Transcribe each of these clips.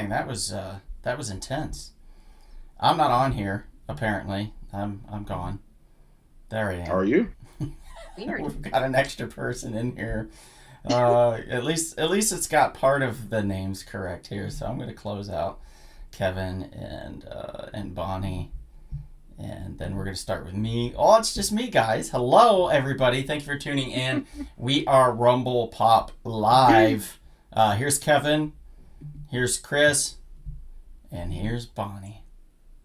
Dang, that was intense. I'm not on here apparently. I'm gone. There I am. Are you? Weird. We've got an extra person in here. At least it's got part of the names correct here. So I'm going to close out Kevin and Bonnie, and then we're going to start with me. Oh, it's just me, guys. Hello, everybody. Thank you for tuning in. We are Rumble Pop Live. Here's Kevin. Here's Chris. And here's Bonnie.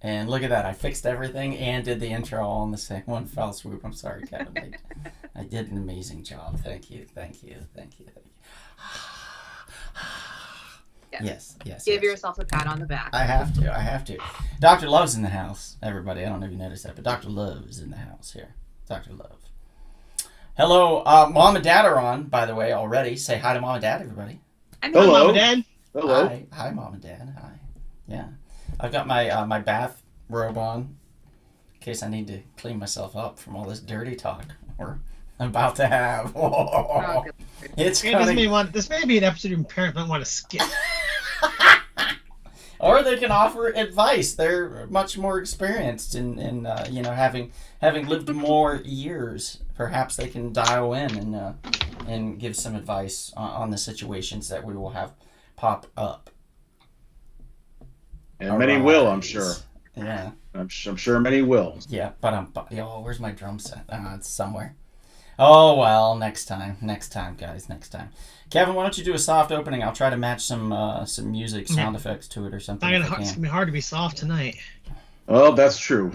And look at that. I fixed everything and did the intro all in the same one fell swoop. I'm sorry, Kevin. I did an amazing job. Thank you. Yes. Give yourself a pat on the back. I have to. Dr. Love's in the house, everybody. I don't know if you noticed that, but Dr. Love is in the house here. Dr. Love. Hello. Mom and Dad are on, by the way, already. Say hi to Mom and Dad, everybody. Hello. Mom and Dad. Hello. Hi, Mom and Dad. Hi. Yeah. I've got my bath robe on in case I need to clean myself up from all this dirty talk we're about to have. Oh, good. It's This may be an episode your parents might want to skip. or they can offer advice. They're much more experienced in having lived more years. Perhaps they can dial in and give some advice on the situations that we will have pop up. And many will, I'm sure. Yeah. I'm sure many will. Yeah, where's my drum set? It's somewhere. Oh, well, next time, guys, next time. Kevin, why don't you do a soft opening? I'll try to match some music, sound effects to it or something. It's going to be hard to be soft tonight. Oh, that's true.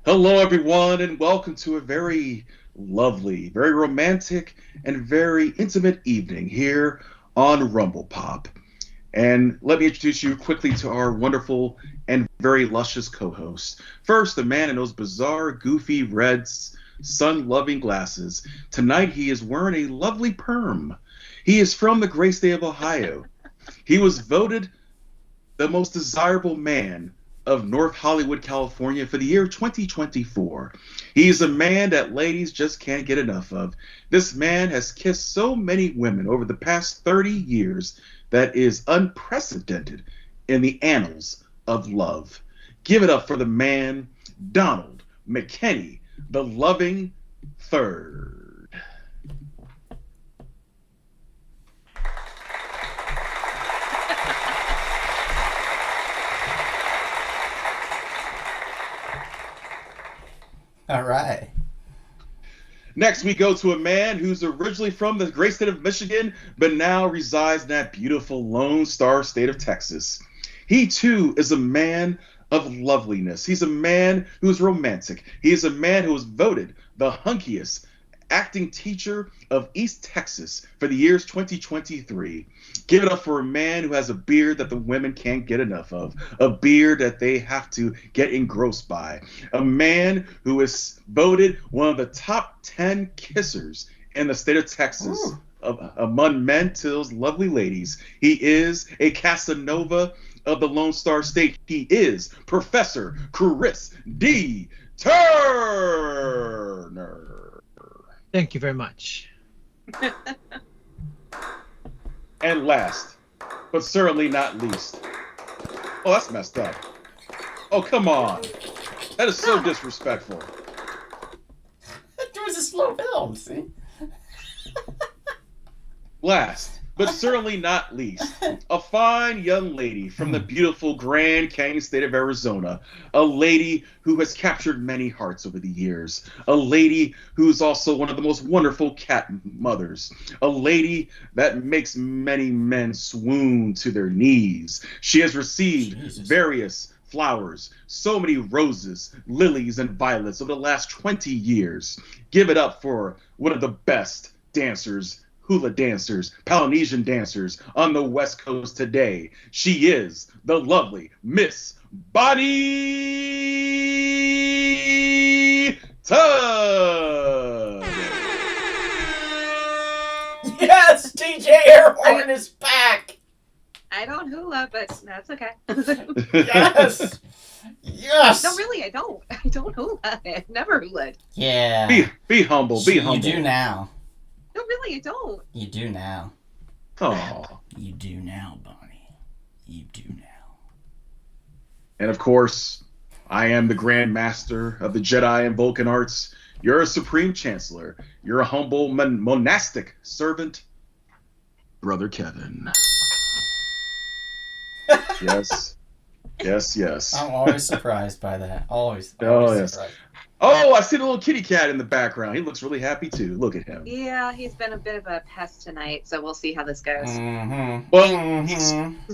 Hello, everyone, and welcome to a very lovely, very romantic, and very intimate evening here on Rumble Pop. And let me introduce you quickly to our wonderful and very luscious co-host. First, the man in those bizarre, goofy, red, sun-loving glasses. Tonight, he is wearing a lovely perm. He is from the great state of Ohio. He was voted the most desirable man of North Hollywood, California for the year 2024. He is a man that ladies just can't get enough of. This man has kissed so many women over the past 30 years that is unprecedented in the annals of love. Give it up for the man, Donald McKinney, the loving third. All right. Next, we go to a man who's originally from the great state of Michigan, but now resides in that beautiful Lone Star state of Texas. He, too, is a man of loveliness. He's a man who's romantic. He is a man who was voted the hunkiest acting teacher of East Texas for the years 2023. Give it up for a man who has a beard that the women can't get enough of, a beard that they have to get engrossed by, a man who is voted one of the top 10 kissers in the state of Texas. Among men to those lovely ladies. He is a Casanova of the Lone Star State. He is Professor Chris D. Turner. Thank you very much. And last, but certainly not least. Oh, that's messed up. Oh, come on. That is so disrespectful. It was a slow film, see? Last, but certainly not least, a fine young lady from the beautiful Grand Canyon state of Arizona, a lady who has captured many hearts over the years, a lady who's also one of the most wonderful cat mothers, a lady that makes many men swoon to their knees. She has received various flowers, so many roses, lilies, and violets over the last 20 years. Give it up for one of the best dancers, hula dancers, Polynesian dancers on the West Coast today. She is the lovely Miss Bonnie Todd. Yes, DJ Airhorn is back. I don't hula, but that's okay. Yes. Yes. No, really, I don't. I don't hula. I've never hulaed. Yeah. Be humble. Be humble. You do now. No, really, I don't. You do now. Oh. You do now, Bonnie. you do now. And of course, I am the Grand Master of the Jedi and Vulcan arts. You're a Supreme Chancellor. You're a humble monastic servant, Brother Kevin. Yes. Yes, yes. I'm always surprised by that. Always yes. surprised. Oh, I see the little kitty cat in the background. He looks really happy too. Look at him. Yeah, he's been a bit of a pest tonight, so we'll see how this goes. Mm-hmm. Well,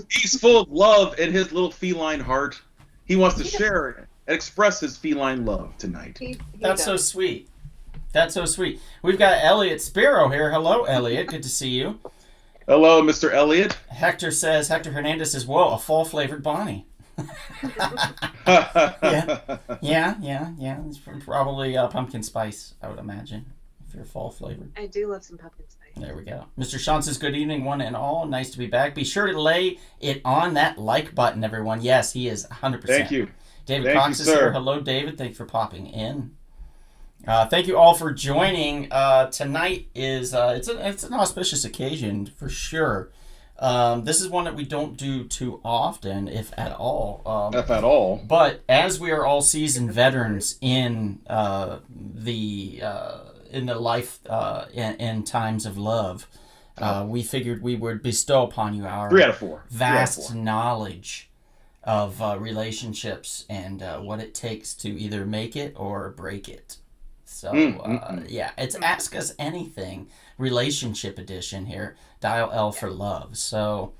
he's full of love in his little feline heart. He wants to share and express his feline love tonight. He That's so does. sweet. That's so sweet. We've got Elliot Sparrow here. Hello, Elliot. Good to see you. Hello, Mr. Elliot. Hector Hernandez says, whoa, a fall-flavored Bonnie. Yeah. It's probably pumpkin spice, I would imagine, if you're fall-flavored. I do love some pumpkin spice. There we go. Mr. Sean says, good evening, one and all. Nice to be back. Be sure to lay it on that like button, everyone. Yes, he is 100%. Thank you. David Thank Cox you, is sir. here. Hello, David. Thanks for popping in. Thank you all for joining. Tonight is it's an auspicious occasion for sure. This is one that we don't do too often, if at all. If at all. But as we are all seasoned veterans in the life in times of love, we figured we would bestow upon you our 3 out of 4. vast knowledge of relationships and what it takes to either make it or break it. So, yeah, it's Ask Us Anything relationship edition here. Dial L for love. So,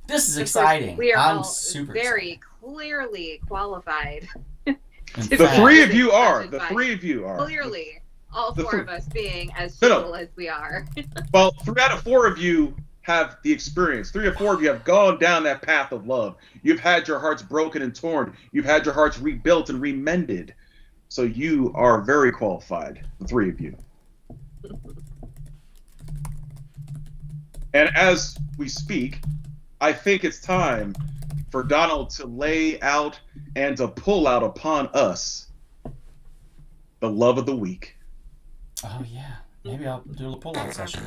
this is exciting. We are I'm all super very clearly qualified. excited. In The fact, 3 of you are. Judged The by- 3 of you are. Clearly, all The 4 three- of us being as No, no. single as we are. Well, 3 out of 4 of you have the experience. 3 or 4 of you have gone down that path of love. You've had your hearts broken and torn. You've had your hearts rebuilt and remended. So you are very qualified, the 3 of you. And as we speak, I think it's time for Donald to lay out and to pull out upon us the love of the week. oh, yeah. Maybe I'll do a pull-out session.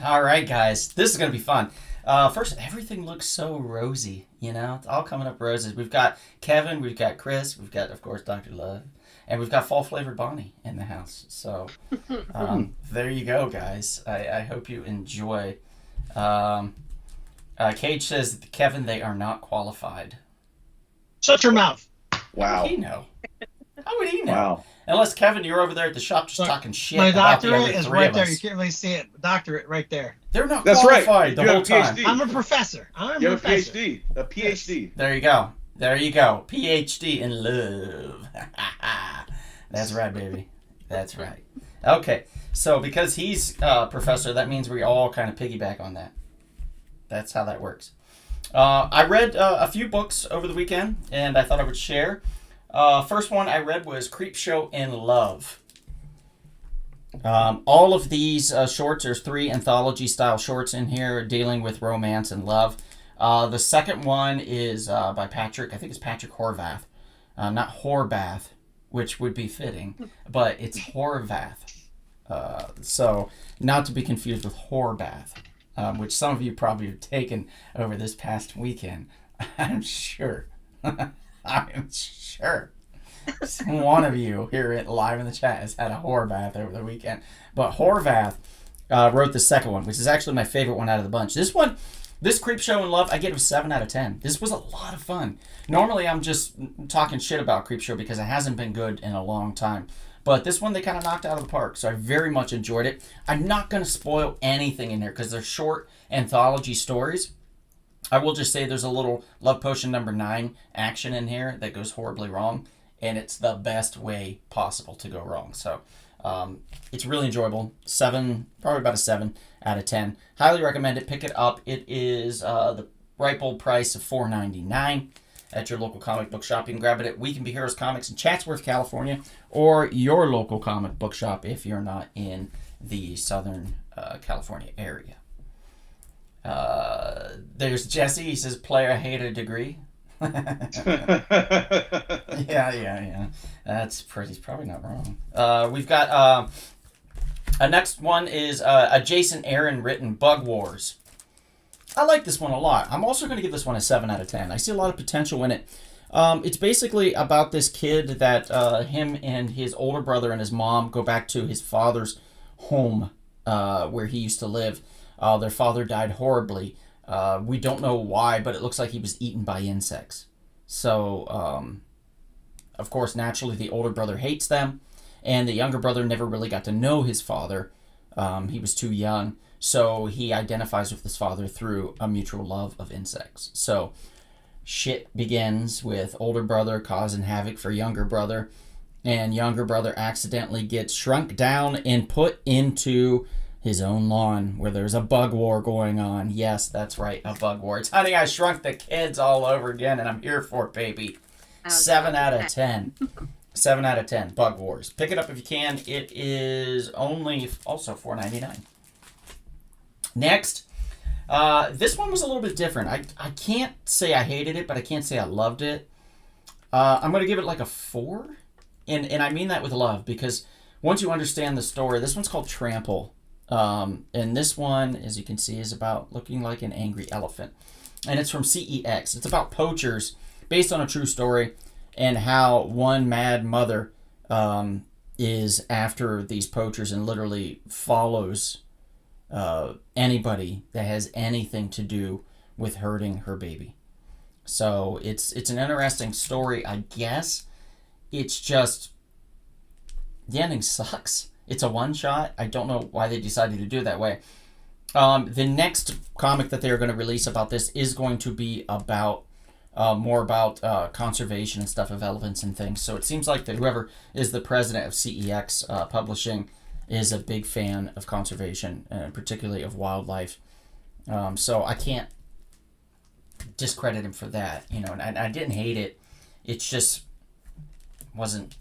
All right, guys. This is going to be fun. First, everything looks so rosy, you know? It's all coming up roses. We've got Kevin, we've got Chris, we've got, of course, Dr. Love, and we've got fall-flavored Bonnie in the house. So, there you go, guys. I hope you enjoy. Cage says, Kevin, they are not qualified. Shut your mouth. How Wow. would he know? How would he know? Wow. Unless, Kevin, you're over there at the shop just Look, talking shit My about the other doctorate is 3 right of there. You us. can't really see it. Doctorate right there. They're not That's right. qualified the You whole have a time. PhD. I'm a professor. I'm You a have a professor. PhD. A PhD. There you go. There you go. PhD in love. That's right, baby. That's right. Okay, so because he's a professor, that means we all kind of piggyback on that. That's how that works. I read a few books over the weekend, and I thought I would share. First one I read was Creepshow in Love. All of these shorts, there's 3 anthology-style shorts in here dealing with romance and love. The second one is by Patrick, I think it's Patrick Horvath. Not Horvath, which would be fitting, but it's Horvath. So, not to be confused with Horvath, which some of you probably have taken over this past weekend. I'm sure. I'm sure. One of you here live in the chat has had a Horvath over the weekend. But Horvath wrote the second one, which is actually my favorite one out of the bunch. This Creepshow in Love, I give it a 7 out of 10. This was a lot of fun. Normally, I'm just talking shit about Creepshow because it hasn't been good in a long time. But this one, they kind of knocked out of the park, so I very much enjoyed it. I'm not going to spoil anything in here because they're short anthology stories. I will just say there's a little Love Potion number 9 action in here that goes horribly wrong, and it's the best way possible to go wrong. So it's really enjoyable. 7, probably about a 7 out of 10. Highly recommend it. Pick it up. It is the ripe old price of $4.99 at your local comic book shop. You can grab it at We Can Be Heroes Comics in Chatsworth, California, or your local comic book shop if you're not in the Southern California area. There's Jesse. He says, player hate a degree. Yeah. That's pretty. He's probably not wrong. We've got Next one is a Jason Aaron written Bug Wars. I like this one a lot. I'm also going to give this one a 7 out of 10. I see a lot of potential in it. It's basically about this kid that him and his older brother and his mom go back to his father's home where he used to live. Their father died horribly. We don't know why, but it looks like he was eaten by insects. So, of course, naturally, the older brother hates them. And the younger brother never really got to know his father. He was too young. So he identifies with his father through a mutual love of insects. So shit begins with older brother causing havoc for younger brother. And younger brother accidentally gets shrunk down and put into his own lawn where there's a bug war going on. Yes, that's right, a bug war. It's Honey, I Shrunk the Kids all over again, and I'm here for it, baby. 7 out of 10. 7 out of 10. Bug Wars. Pick it up if you can. It is only also $4.99. Next, this one was a little bit different. I can't say I hated it, but I can't say I loved it. I'm going to give it like a 4. And I mean that with love, because once you understand the story, this one's called Trample. And this one, as you can see, is about looking like an angry elephant. And it's from CEX. It's about poachers, based on a true story, and how one mad mother is after these poachers and literally follows anybody that has anything to do with hurting her baby. So it's an interesting story, I guess. It's just, the ending sucks. It's a one-shot. I don't know why they decided to do it that way. The next comic that they're going to release about this is going to be about more about conservation and stuff of elephants and things. So it seems like that whoever is the president of CEX Publishing is a big fan of conservation, and particularly of wildlife. So I can't discredit him for that, you know. And I didn't hate it. It just wasn't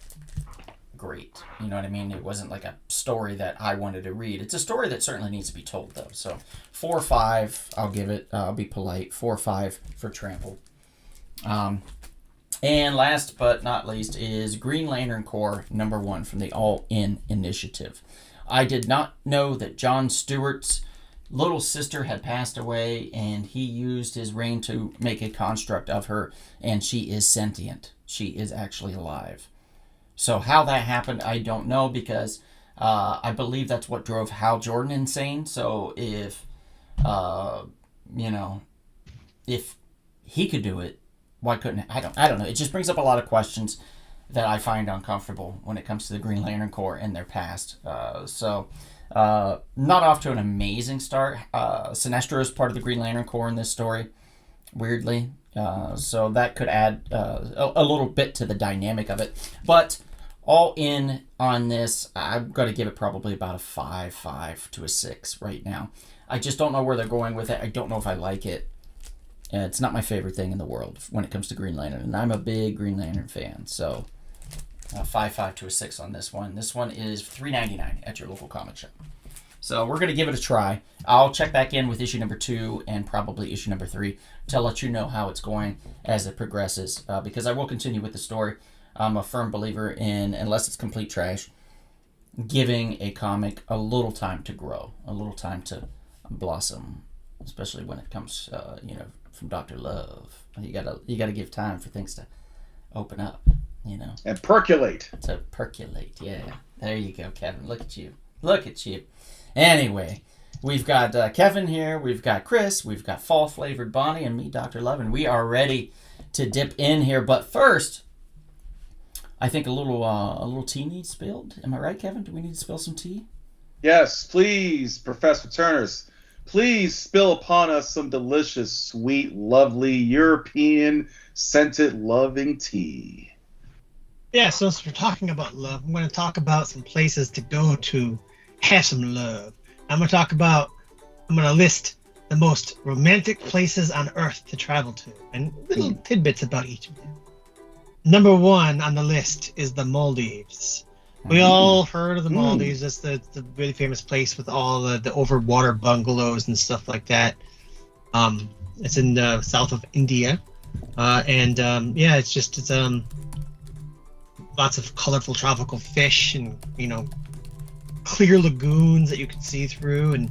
great. You know what I mean? It wasn't like a story that I wanted to read. It's a story that certainly needs to be told, though. So 4 or 5, I'll give it. I'll be polite. 4 or 5 for Trample. And last but not least is Green Lantern Corps #1 from the All In Initiative. I did not know that John Stewart's little sister had passed away, and he used his ring to make a construct of her, and she is sentient. She is actually alive. So how that happened, I don't know, because I believe that's what drove Hal Jordan insane. So if, if he could do it, why couldn't I don't know. It just brings up a lot of questions that I find uncomfortable when it comes to the Green Lantern Corps and their past. Not off to an amazing start. Sinestro is part of the Green Lantern Corps in this story, weirdly. So that could add a little bit to the dynamic of it. But all in on this, I'm going to give it probably about a 5 to a 6 right now. I just don't know where they're going with it. I don't know if I like it. It's not my favorite thing in the world when it comes to Green Lantern, and I'm a big Green Lantern fan. So 5 to a 6 on this one. This one is $3.99 at your local comic shop. So we're going to give it a try. I'll check back in with issue number 2 and probably issue number 3 to let you know how it's going as it progresses, because I will continue with the story. I'm a firm believer in, unless it's complete trash, giving a comic a little time to grow, a little time to blossom, especially when it comes, from Dr. Love. You gotta give time for things to open up, you know. And percolate. To percolate, yeah. There you go, Kevin. Look at you. Look at you. Anyway, we've got Kevin here, we've got Chris, we've got fall-flavored Bonnie, and me, Dr. Love, and we are ready to dip in here. But first, I think a little tea needs spilled. Am I right, Kevin? Do we need to spill some tea? Yes, please, Professor Turners. Please spill upon us some delicious, sweet, lovely, European, scented, loving tea. Yeah, so since we're talking about love, I'm going to talk about some places to go to have some love. I'm going to list the most romantic places on Earth to travel to, and little tidbits about each of them. Number 1 on the list is the Maldives. We all heard of the Maldives. That's the really famous place with all the overwater bungalows and stuff like that. It's in the south of India. It's lots of colorful tropical fish and, clear lagoons that you can see through, and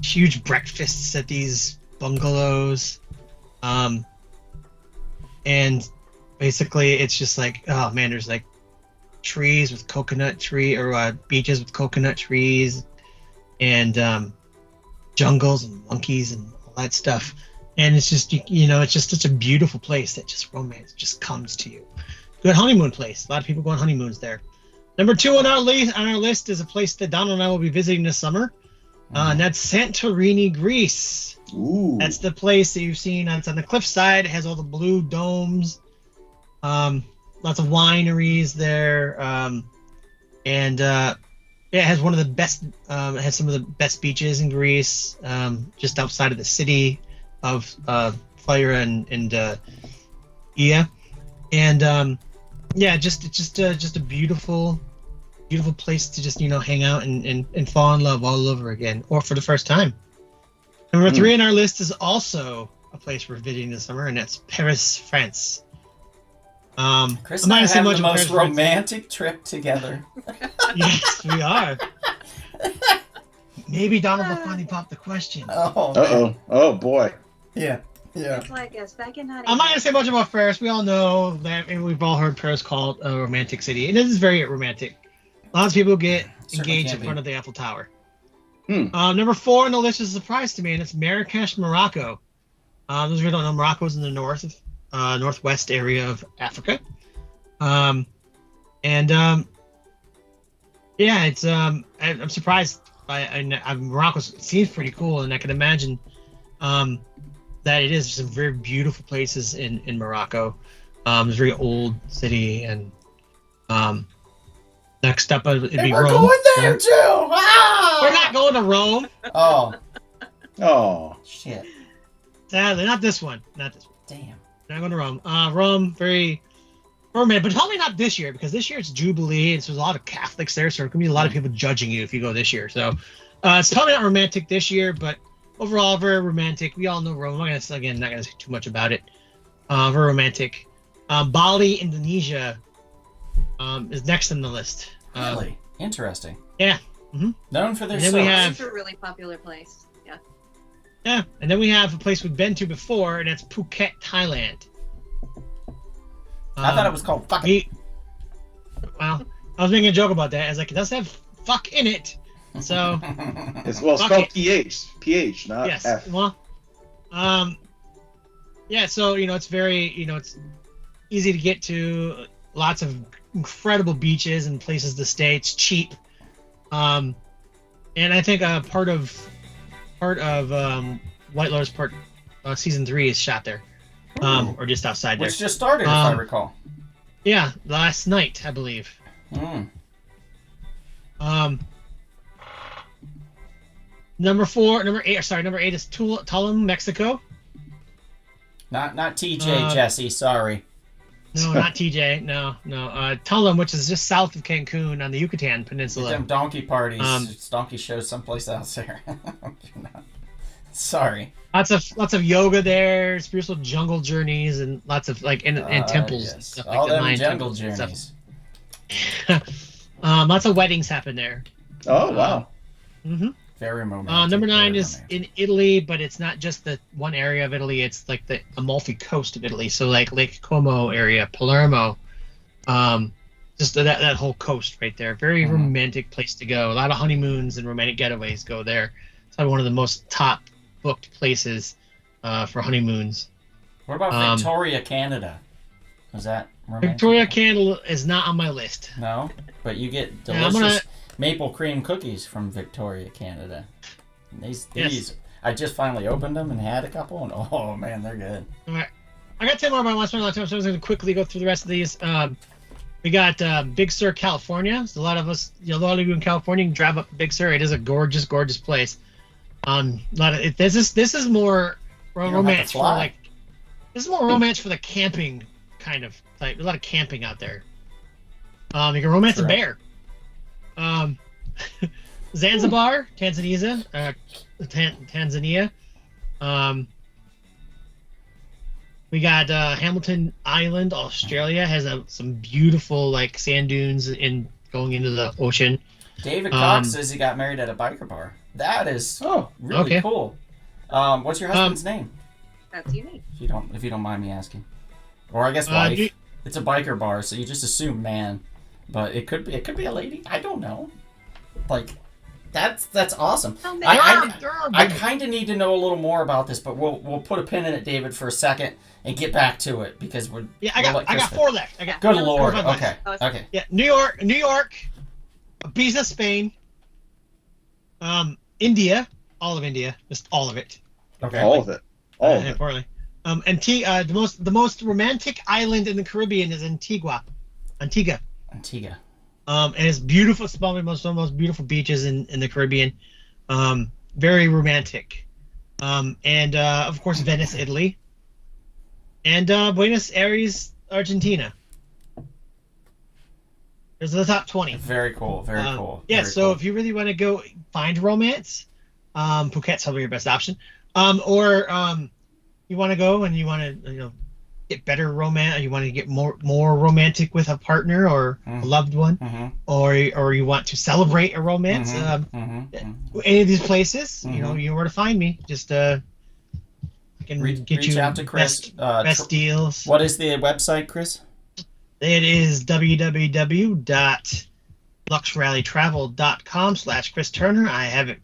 huge breakfasts at these bungalows. And basically it's just like, oh man, there's like trees with beaches with coconut trees, and jungles and monkeys and all that stuff. And it's just, it's just such a beautiful place that just romance just comes to you. Good honeymoon place. A lot of people go on honeymoons there. Number 2 on our list is a place that Donald and I will be visiting this summer. And that's Santorini, Greece. Ooh. That's the place that you've seen. It's on the cliffside. It has all the blue domes. Lots of wineries there. It has one of the best. It has some of the best beaches in Greece. Just outside of the city of Fire and Ia. And it's just a beautiful place to just hang out and fall in love all over again, or for the first time. Number 3 on our list is also a place we're visiting this summer, and that's Paris, France. Chris and I have the most romantic trip together. Yes, we are. Maybe Donald will finally pop the question. Oh boy. Yeah. It's like a second night. I'm not going to say much about Paris. We all know that, and we've all heard Paris called a romantic city. And it is very romantic. Lots of people get engaged in front of the Eiffel Tower. Number 4 on the list is a surprise to me, and it's Marrakesh, Morocco. Those of you who don't know, Morocco is in the northwest area of Africa. I'm surprised by Morocco seems pretty cool, and I can imagine that it is some very beautiful places in Morocco. It's a very old city, and next up it'd be we're Rome. Going there too. Ah! We're not going to Rome. Oh. Shit. Sadly, not this one. Damn. Not going to Rome. Rome, very romantic, but probably not this year, because this year it's Jubilee, and so there's a lot of Catholics there, so there's gonna be a lot of people judging you if you go this year. So it's probably not romantic this year, but overall very romantic. We all know Rome. I'm not gonna say too much about it. Very romantic. Bali, Indonesia, is next on the list. Really interesting. Yeah. Mm-hmm. Known for their And then we soaps. have- It's a really popular place. Yeah. Yeah, and then we have a place we've been to before, and that's Phuket, Thailand. I thought it was called fucking. Well, I was making a joke about that. I was like, it does have fuck in it. So It's spelled PH, not yes. F. Well, yeah. So it's very, it's easy to get to. Lots of incredible beaches and places to stay. It's cheap. And I think part of White Lotus Part season 3 is shot there, or just outside there. Which just started, if I recall. Yeah, last night, I believe. Number 8 is Tulum, Mexico. Not TJ, Jesse. Sorry. No, not TJ. No. Tulum, which is just south of Cancun on the Yucatan Peninsula. Them donkey parties. It's donkey shows someplace else there. Sorry. Lots of yoga there, spiritual jungle journeys, and lots of and temples. Yes. And stuff All like that. them Mayan jungle temples and journeys. lots of weddings happen there. Oh wow. Mm-hmm. Very romantic. Number 9 very is romantic. in Italy, but it's not just the one area of Italy. It's like the Amalfi Coast of Italy. So like Lake Como area, Palermo, just that whole coast right there. Very romantic place to go. A lot of honeymoons and romantic getaways go there. It's probably one of the most top booked places for honeymoons. What about Victoria, Canada? Was that romantic? Victoria, Canada is not on my list. No, but you get Yeah, delicious maple cream cookies from Victoria, Canada. And these, I just finally opened them and had a couple, and oh man, they're good. All right, I got 10 more, but I want to spend a lot of time, so I'm going to quickly go through the rest of these. We got Big Sur, California. So a lot of you in California can drive up to Big Sur. It is a gorgeous, gorgeous place. This is more romance for this is more romance for the camping kind of type. A lot of camping out there. You can romance a bear. Zanzibar, Tanzania. We got Hamilton Island, Australia has some beautiful sand dunes going into the ocean. David Cox says he got married at a biker bar. That is really okay. cool. What's your husband's name? That's unique. If you don't mind me asking, or I guess wife. It's a biker bar, so you just assume man, but it could be a lady. I don't know. Like, that's awesome. Oh, I kind of need to know a little more about this, but we'll put a pin in it, David, for a second and get back to it because I got 4 left. Good Lord. 4 Okay. Okay. Yeah, New York, Ibiza, Spain, India, all of India, just all of it. Okay. All of it. All of it. Importantly. Antigua, the most romantic island in the Caribbean is Antigua. And it's beautiful. It's probably one of the most beautiful beaches in the Caribbean. Very romantic. And of course, Venice, Italy. And Buenos Aires, Argentina. Those are the top 20. Very cool. Very cool. Yeah, very so cool. if you really want to go find romance, Phuket's probably your best option. Or you want to go and you want to get better romance, or you want to get more romantic with a partner or a loved one, or you want to celebrate a romance, any of these places, you know where to find me. Just I can get reach you out to Chris. best deals. What is the website, Chris? It is www.luxrallytravel.com/Chris Turner. I have it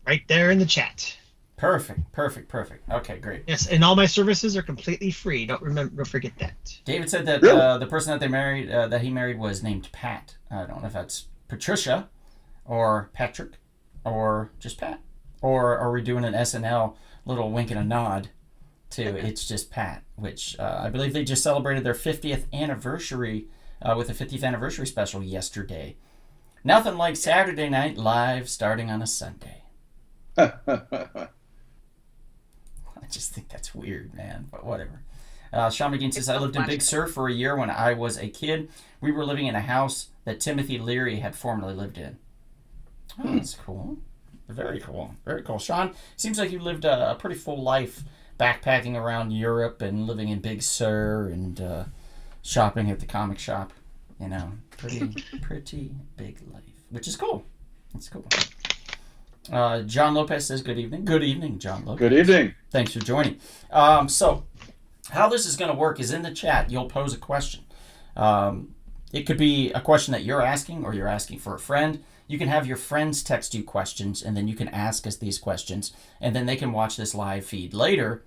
right there in the chat. Perfect. Okay, great. Yes, and all my services are completely free. Don't forget that. David said that the person that he married was named Pat. I don't know if that's Patricia or Patrick or just Pat. Or are we doing an SNL little wink and a nod to It's Just Pat, which I believe they just celebrated their 50th anniversary with a 50th anniversary special yesterday. Nothing like Saturday Night Live starting on a Sunday. I just think that's weird, man, but whatever. Sean McGinn says, I lived in Big Sur for a year when I was a kid. We were living in a house that Timothy Leary had formerly lived in. Oh, that's cool. Very cool. Very cool. Sean, seems like you lived a pretty full life backpacking around Europe and living in Big Sur and shopping at the comic shop. You know, pretty big life, which is cool. It's cool. John Lopez says, good evening. Good evening, John Lopez. Good evening. Thanks for joining. So, how this is going to work is in the chat, you'll pose a question. It could be a question that you're asking or you're asking for a friend. You can have your friends text you questions, and then you can ask us these questions, and then they can watch this live feed later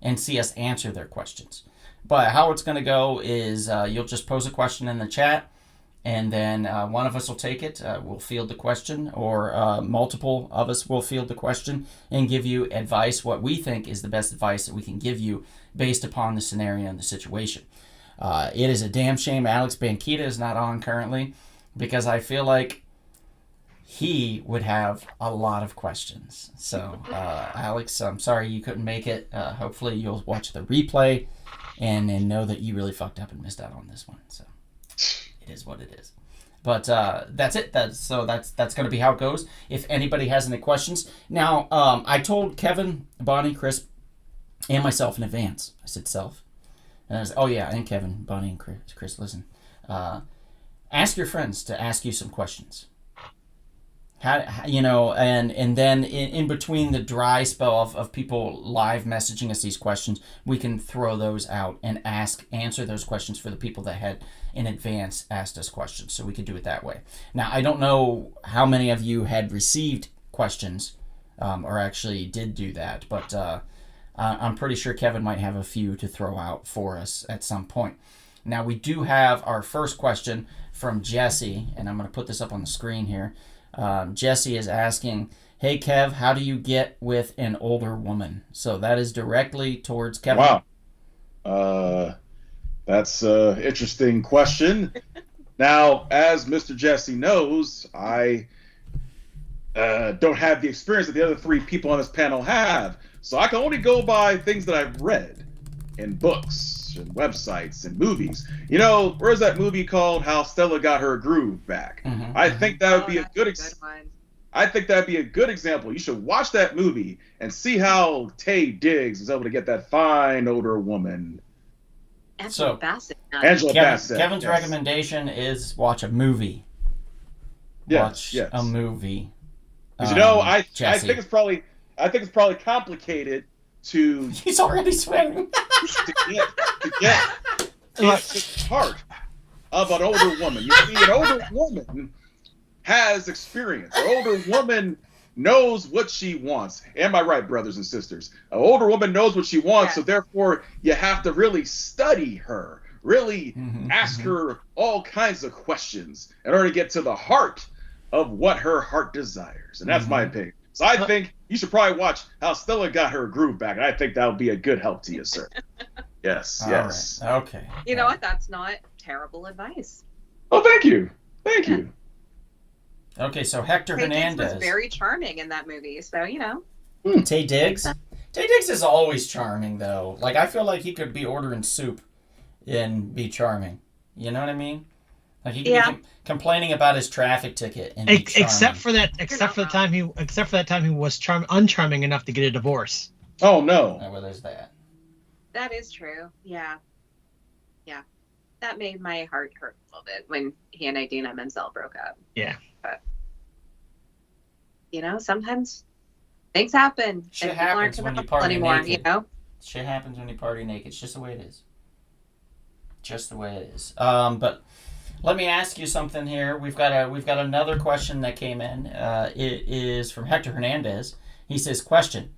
and see us answer their questions. But how it's going to go is you'll just pose a question in the chat, and then one of us will take it. We'll field the question, or multiple of us will field the question and give you advice, what we think is the best advice that we can give you based upon the scenario and the situation. It is a damn shame Alex Banquita is not on currently, because I feel like he would have a lot of questions. So, Alex, I'm sorry you couldn't make it. Hopefully you'll watch the replay and know that you really fucked up and missed out on this one. So, it is what it is. But that's it. That's going to be how it goes. If anybody has any questions. Now, I told Kevin, Bonnie, Chris, and myself in advance. I said self. And I was, and Kevin, Bonnie, and Chris, listen. Ask your friends to ask you some questions. And then in between the dry spell of people live messaging us these questions, we can throw those out and answer those questions for the people that had in advance asked us questions. So we could do it that way. Now, I don't know how many of you had received questions or actually did do that, but I'm pretty sure Kevin might have a few to throw out for us at some point. Now, we do have our first question from Jesse, and I'm going to put this up on the screen here. Jesse is asking, hey Kev, how do you get with an older woman? So that is directly towards Kevin. Wow. That's an interesting question. Now, as Mr. Jesse knows, I don't have the experience that the other 3 people on this panel have. So I can only go by things that I've read in books and websites and movies. You know, where's that movie called How Stella Got Her Groove Back? Mm-hmm. I think that would be a good I think that'd be a good example. You should watch that movie and see how Taye Diggs was able to get that fine older woman. Angela Bassett. Angela Bassett. Kevin's recommendation is watch a movie. watch yes. a movie. 'Cause, I Jesse. think it's probably complicated to He's already sweating. to get the heart of an older woman. You see, an older woman has experience. An older woman knows what she wants. Am I right, brothers and sisters? An older woman knows what she wants, so therefore you have to really study her, really ask her all kinds of questions in order to get to the heart of what her heart desires. And that's my opinion. So I think you should probably watch how Stella got her groove back, and I think that would be a good help to you, sir. Yes, yes. All right. Okay. You know what? That's not terrible advice. Oh, thank you. Thank you. Okay, so Hector Tay Diggs Hernandez. was very charming in that movie, so Tay Diggs? Tay Diggs is always charming, though. Like, I feel like he could be ordering soup and be charming. You know what I mean? Like, he could be complaining about his traffic ticket and be charming. Except for that time he was uncharming enough to get a divorce. Oh, no. Oh, well, there's that. that is true. Yeah. That made my heart hurt a little bit when he and Idina Menzel broke up. Yeah. But, sometimes things happen. Shit and people aren't happens when you compatible party anymore, naked. Shit happens when you party naked. It's just the way it is. Just the way it is. But let me ask you something here. We've got another question that came in. It is from Hector Hernandez. He says, question: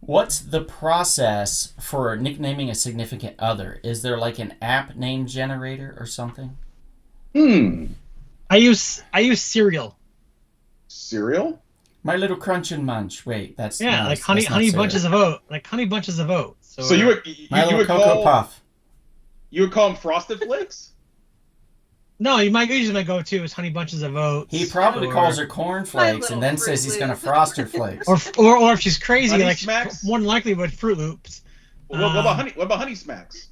what's the process for nicknaming a significant other? Is there like an app name generator or something? I use Cereal. Cereal? My Little Crunch and Munch. Wait, that's like honey bunches of oat. Like Honey Bunches of Oat. So you would Cocoa Puff. You would call them Frosted Flakes? No, usually my go-to is Honey Bunches of Oats. He probably calls her Corn Flakes and then says he's going to frost her flakes. Or if she's crazy, Honey like Smacks? more than likely with Fruit Loops. What about Honey Smacks?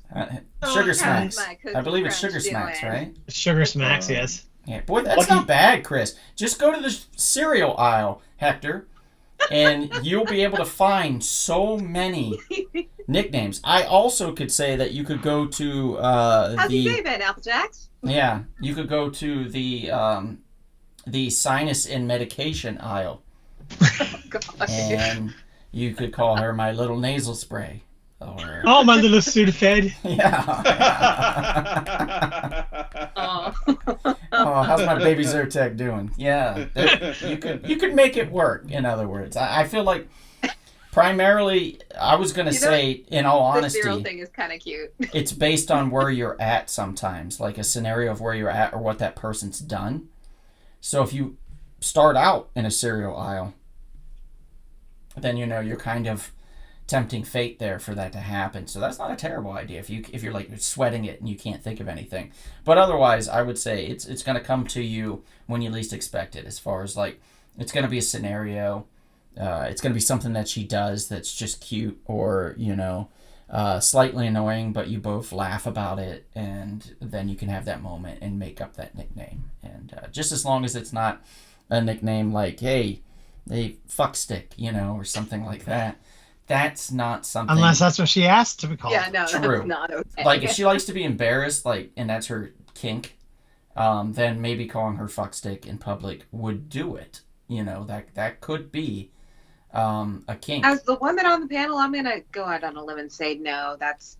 Sugar Smacks. my Cookie I believe it's Crunch Sugar Smacks, doing? right? Sugar Smacks, yes. Yeah, boy, that's not bad, Chris. Just go to the cereal aisle, Hector, and you'll be able to find so many nicknames. I also could say that you could go to How's your day been, Apple Jacks? Yeah, you could go to the sinus and medication aisle, God. and you could call her my little nasal spray. Or, Oh, my little Sudafed. yeah. Oh. Oh, how's my baby Zyrtec doing? Yeah, you could make it work. In other words, I feel like primarily I was gonna say, in all The cereal honesty, thing is kind of cute. it's based on where you're at sometimes, like a scenario of where you're at or what that person's done. So if you start out in a cereal aisle, then you're kind of tempting fate there for that to happen. So that's not a terrible idea if you're like sweating it and you can't think of anything. But otherwise, I would say it's going to come to you when you least expect it. As far as like, it's going to be a scenario. It's going to be something that she does that's just cute or slightly annoying, but you both laugh about it, and then you can have that moment and make up that nickname. And just as long as it's not a nickname like, hey, fuck stick, or something like that. That's not something. Unless that's what she asked to be called. Yeah, no, True. that's not okay. Like, if she likes to be embarrassed, and that's her kink, then maybe calling her fuck stick in public would do it. That could be a kink. As the woman on the panel, I'm going to go out on a limb and say, no, that's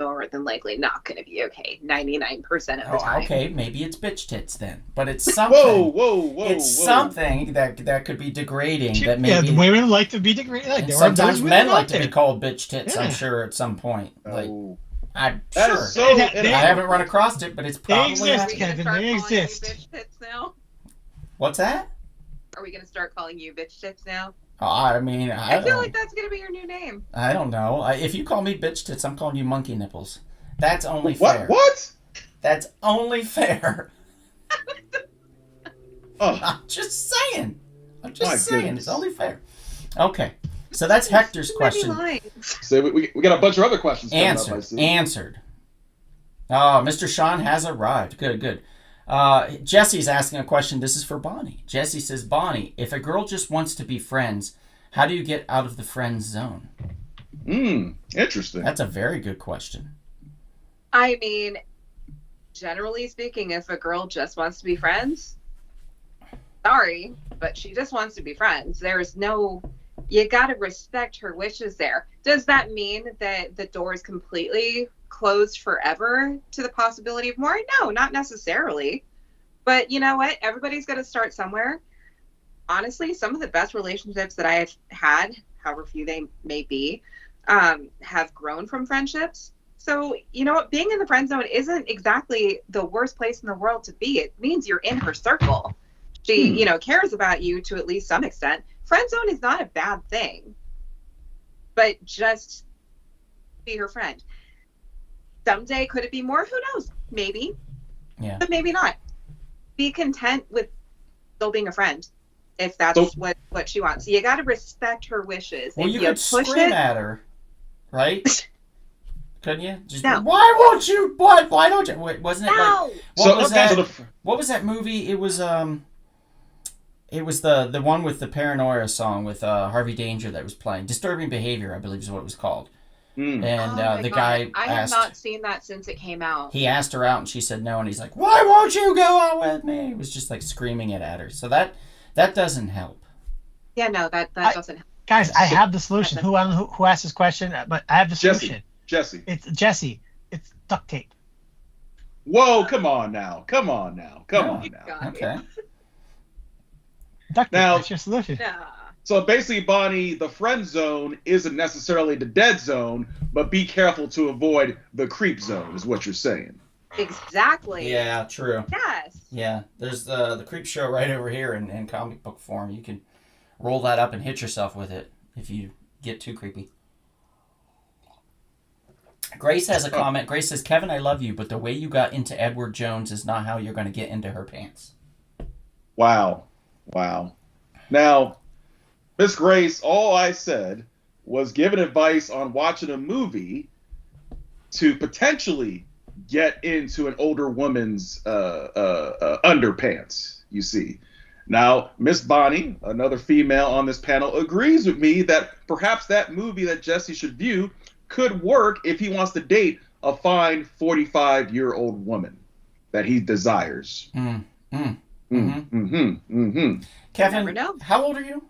more than likely not going to be okay 99% of the time. Okay, maybe it's bitch tits then. But it's something. Whoa. It's something that could be degrading. That maybe the women like to be degraded. Like, sometimes men like to be called bitch tits, I'm sure, at some point. Oh. I'm That sure. is so I haven't run across it, but it's probably exist, Are we gonna Kevin, start they calling you exist. bitch tits now? What's that? Are we going to start calling you bitch tits now? I mean, I feel like that's going to be your new name. I don't know. If you call me bitch tits, I'm calling you monkey nipples. That's only fair. What? That's only fair. Oh, I'm just saying. I'm just My saying. goodness. It's only fair. Okay. So that's Hector's You might be question. lying. so we got a bunch of other questions coming up, I see. Answered. Mr. Sean has arrived. Good. Jesse's asking a question. This is for Bonnie. Jesse says, Bonnie, if a girl just wants to be friends, how do you get out of the friend zone? Interesting. That's a very good question. I mean, generally speaking, if a girl just wants to be friends, Sorry, but she just wants to be friends. There's no, you got to respect her wishes there. Does that mean that the door is completely closed forever to the possibility of more? No, not necessarily. But you know what? Everybody's got to start somewhere. Honestly, some of the best relationships that I have had, however few they may be, have grown from friendships. So, you know what? Being in the friend zone isn't exactly the worst place in the world to be. It means you're in her circle. She, you know, cares about you to at least some extent. Friend zone is not a bad thing, but just be her friend. Someday, could it be more? Who knows? Maybe. Yeah. But maybe not. Be content with still being a friend if that's what she wants. You got to respect her wishes. Well, if you could push scream it, at her, right? Couldn't you? Just, No. Why won't you? Why don't you? Wait, wasn't it no. like what was that? So What was that movie? It was the one with the Paranoia song with Harvey Danger that was playing. Disturbing Behavior, I believe, is what it was called. mm. And Oh my the God. guy I have asked. not seen that since it came out. He asked her out, and she said no, and he's like, "Why won't you go out with me?" He was just like screaming it at her. So that doesn't help. Yeah, no, that doesn't help. Guys, I have the solution. Who asked this question? But I have the solution. Jesse. It's Jesse. It's duct tape. Whoa, come on now. Come on now. God. Okay. Duct tape. Now- That's your solution. Nah. So basically, Bonnie, the friend zone isn't necessarily the dead zone, but be careful to avoid the creep zone, is what you're saying. Exactly. Yeah, true. Yes. Yeah, there's the creep show right over here in comic book form. You can roll that up and hit yourself with it if you get too creepy. Grace has a comment. Grace says, "Kevin, I love you, but the way you got into Edward Jones is not how you're going to get into her pants." Wow. Now, Miss Grace, all I said was giving advice on watching a movie to potentially get into an older woman's underpants, you see. Now, Miss Bonnie, another female on this panel, agrees with me that perhaps that movie that Jesse should view could work if he wants to date a fine 45-year-old woman that he desires. Kevin, Never know. how old are you?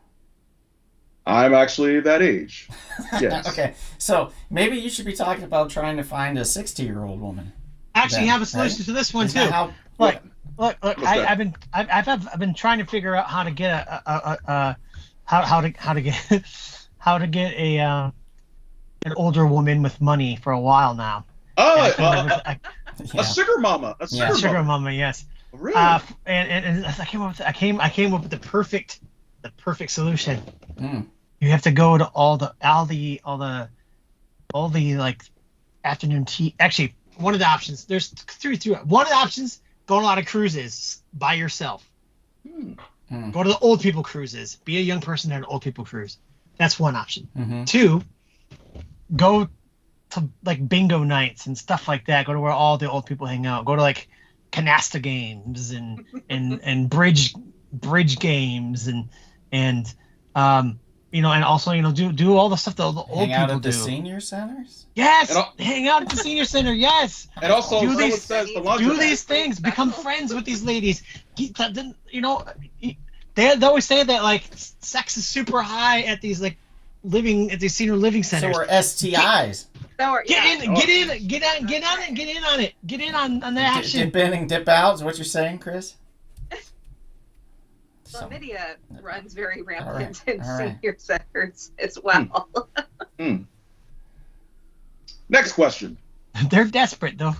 I'm actually that age. Yes. Okay, so maybe you should be talking about trying to find a 60-year-old woman. Actually, Then, have a solution right? to this one Is too. that how? Look, What's that? I've been trying to figure out how to get how to get a an older woman with money for a while now. Oh, Yeah. a sugar mama. A sugar Yeah. Sugar mama. mama, yes. Really? And I came up with the perfect solution. Mm. You have to go to all the like afternoon tea. Actually, one of the options. There's three. One of the options: go on a lot of cruises by yourself. Go to the old people cruises. Be a young person at an old people cruise. That's one option. Mm-hmm. 2, go to like bingo nights and stuff like that. Go to where all the old people hang out. Go to like canasta games and bridge games and and also do all the stuff that all the old Hang out people at the do. senior centers? Yes, And hang out at the senior center. Yes, And also, Do someone these- says the do laundromat. these things. Become friends with these ladies. They always say that like sex is super high at these like senior living So centers. we're STIs. Get in on the action. Dip in and dip out is what you're saying, Chris? So, Chlamydia runs very rampant right, in all right. senior centers as well. Next question. They're desperate though.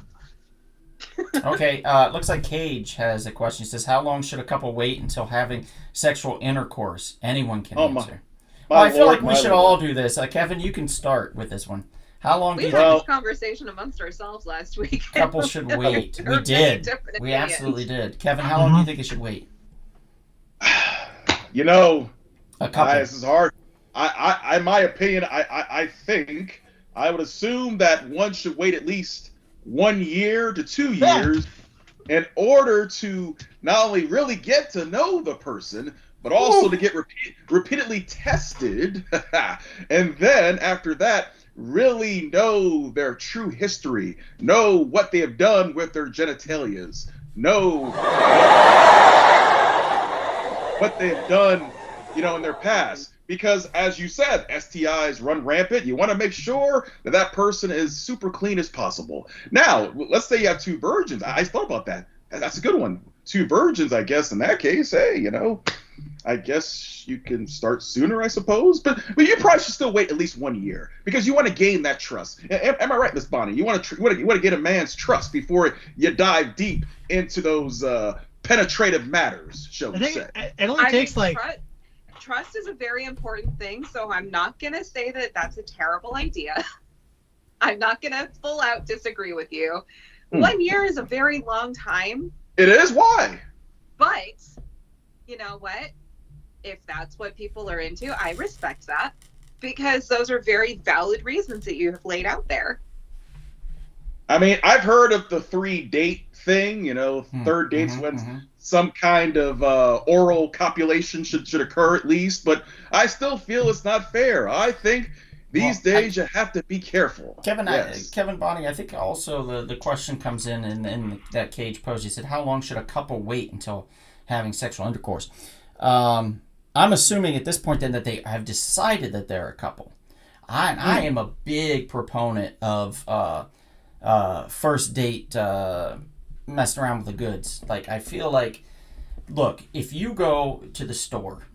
okay, looks like Cage has a question. He says, how long should a couple wait until having sexual intercourse? Anyone can Oh, my- answer. My Well, I feel lord, like we my should lord. all do this. Kevin, you can start with this one. How long do We you had Well- this conversation amongst ourselves last week. couples should wait? There We are many did. different We opinions. absolutely did. Kevin, how long do you think it should wait? You know, A couple. this is hard. I my opinion, I think I would assume that one should wait at least 1 year to 2 Yeah. years in order to not only really get to know the person, but also to get repeatedly tested, and then after that, really know their true history, know what they have done with their genitalias, know what they've done, in their past. Because as you said, STIs run rampant. You want to make sure that that person is super clean as possible. Now, let's say you have two virgins. I thought about that. That's a good one. Two virgins, I guess, in that case, hey, I guess you can start sooner, I suppose. But you probably should still wait at least 1 year because you want to gain that trust. Am I right, Miss Bonnie? You want to get a man's trust before you dive deep into those penetrative matters, shall we say. It only takes Trust is a very important thing, so I'm not going to say that that's a terrible idea. I'm not going to full out disagree with you. 1 year is a very long time. It is? Why? But, you know what? If that's what people are into, I respect that because those are very valid reasons that you have laid out there. I mean, I've heard of the 3-date thing, third dates when some kind of oral copulation should occur at least, but I still feel it's not fair. I think these days you have to be careful. Kevin, Kevin Bonnie, I think also the question comes in that Cage post. He said, how long should a couple wait until having sexual intercourse? I'm assuming at this point then that they have decided that they're a couple. I am a big proponent of first date messing around with the goods. Like, I feel like, look, if you go to the store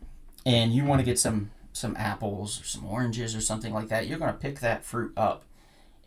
and you want to get some apples or some oranges or something like that, you're going to pick that fruit up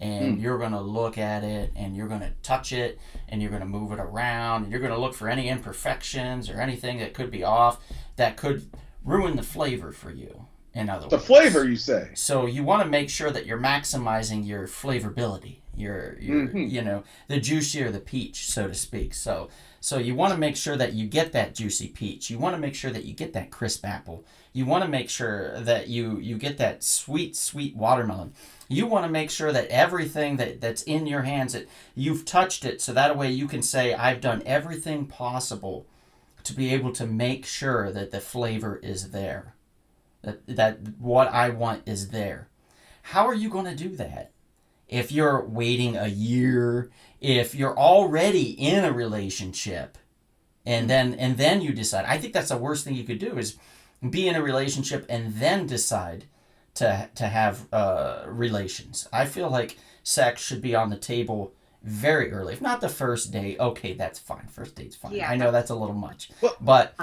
and you're going to look at it and you're going to touch it and you're going to move it around and you're going to look for any imperfections or anything that could be off that could ruin the flavor for you. In other words, the flavor, you say. So you want to make sure that you're maximizing your flavorability, your the juicier the peach, so to speak. So you want to make sure that you get that juicy peach. You want to make sure that you get that crisp apple. You want to make sure that you get that sweet watermelon. You want to make sure that everything that's in your hands, that you've touched it, so that way you can say, I've done everything possible to be able to make sure that the flavor is there. That what I want is there. How are you going to do that? If you're waiting a year, if you're already in a relationship, and then you decide. I think that's the worst thing you could do is be in a relationship and then decide to have relations. I feel like sex should be on the table very early. If not the first date, okay, that's fine. First date's fine. Yeah, I know that's a little much. But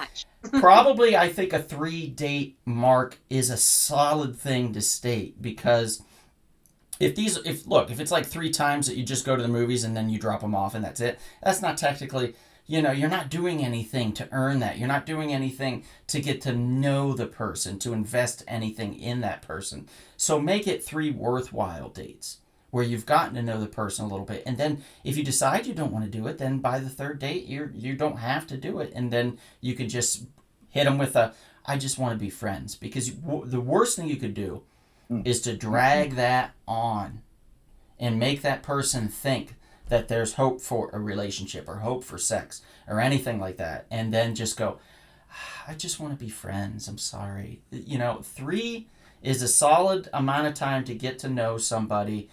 probably I think a 3-date mark is a solid thing to state because if it's like 3 times that you just go to the movies and then you drop them off and that's it, that's not technically, you're not doing anything to earn that. You're not doing anything to get to know the person, to invest anything in that person. So make it 3 worthwhile dates where you've gotten to know the person a little bit. And then if you decide you don't want to do it, then by the 3rd date, you don't have to do it. And then you can just hit them with I just want to be friends. Because the worst thing you could do is to drag that on and make that person think that there's hope for a relationship or hope for sex or anything like that. And then just go, I just want to be friends. I'm sorry. 3 is a solid amount of time to get to know somebody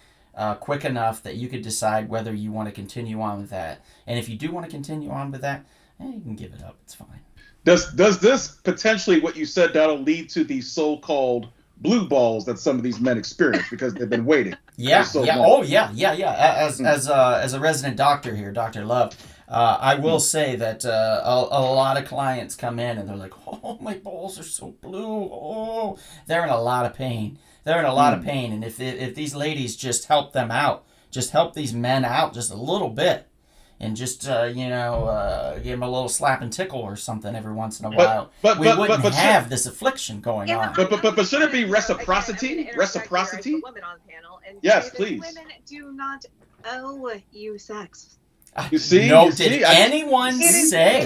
quick enough that you could decide whether you want to continue on with that. And if you do want to continue on with that, you can give it up. It's fine. Does this potentially, what you said, that'll lead to the so-called blue balls that some of these men experience because they've been waiting? Yeah. Oh, yeah. As a resident doctor here, Dr. Love, I will say that a lot of clients come in and they're like, oh, my balls are so blue. Oh, they're in a lot of pain. And if these ladies just help them out, just help these men out just a little bit, and just give them a little slap and tickle or something every once in a while, we wouldn't have this affliction going on. But should it be reciprocity? Reciprocity? Women on the panel and yes, please. Women do not owe you sex. You see? No, did anyone say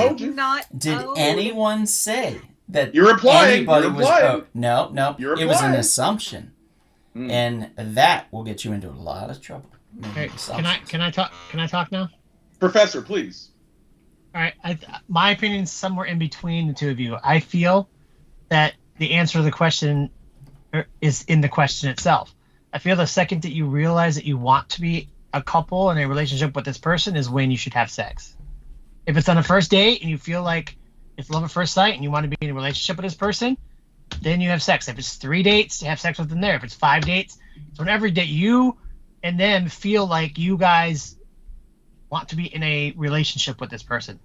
that you're implying, anybody you're was implying. No. It was an assumption. And that will get you into a lot of trouble. Okay, can I talk now? Professor, please. All right. My opinion is somewhere in between the two of you. I feel that the answer to the question is in the question itself. I feel the second that you realize that you want to be a couple in a relationship with this person is when you should have sex. If it's on a first date and you feel like it's love at first sight and you want to be in a relationship with this person, then you have sex. If it's 3 dates, you have sex with them there. If it's 5 dates, so on every date you and them feel like you guys want to be in a relationship with this person.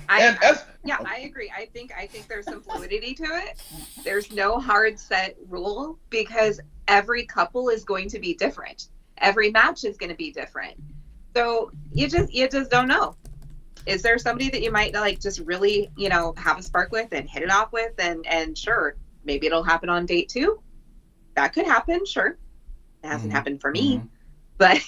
And as I agree. I think there's some fluidity to it. There's no hard set rule because every couple is going to be different. Every match is going to be different. So you just don't know. Is there somebody that you might like just really, have a spark with and hit it off with and sure, maybe it'll happen on date 2. That could happen, sure. It hasn't happened for me. But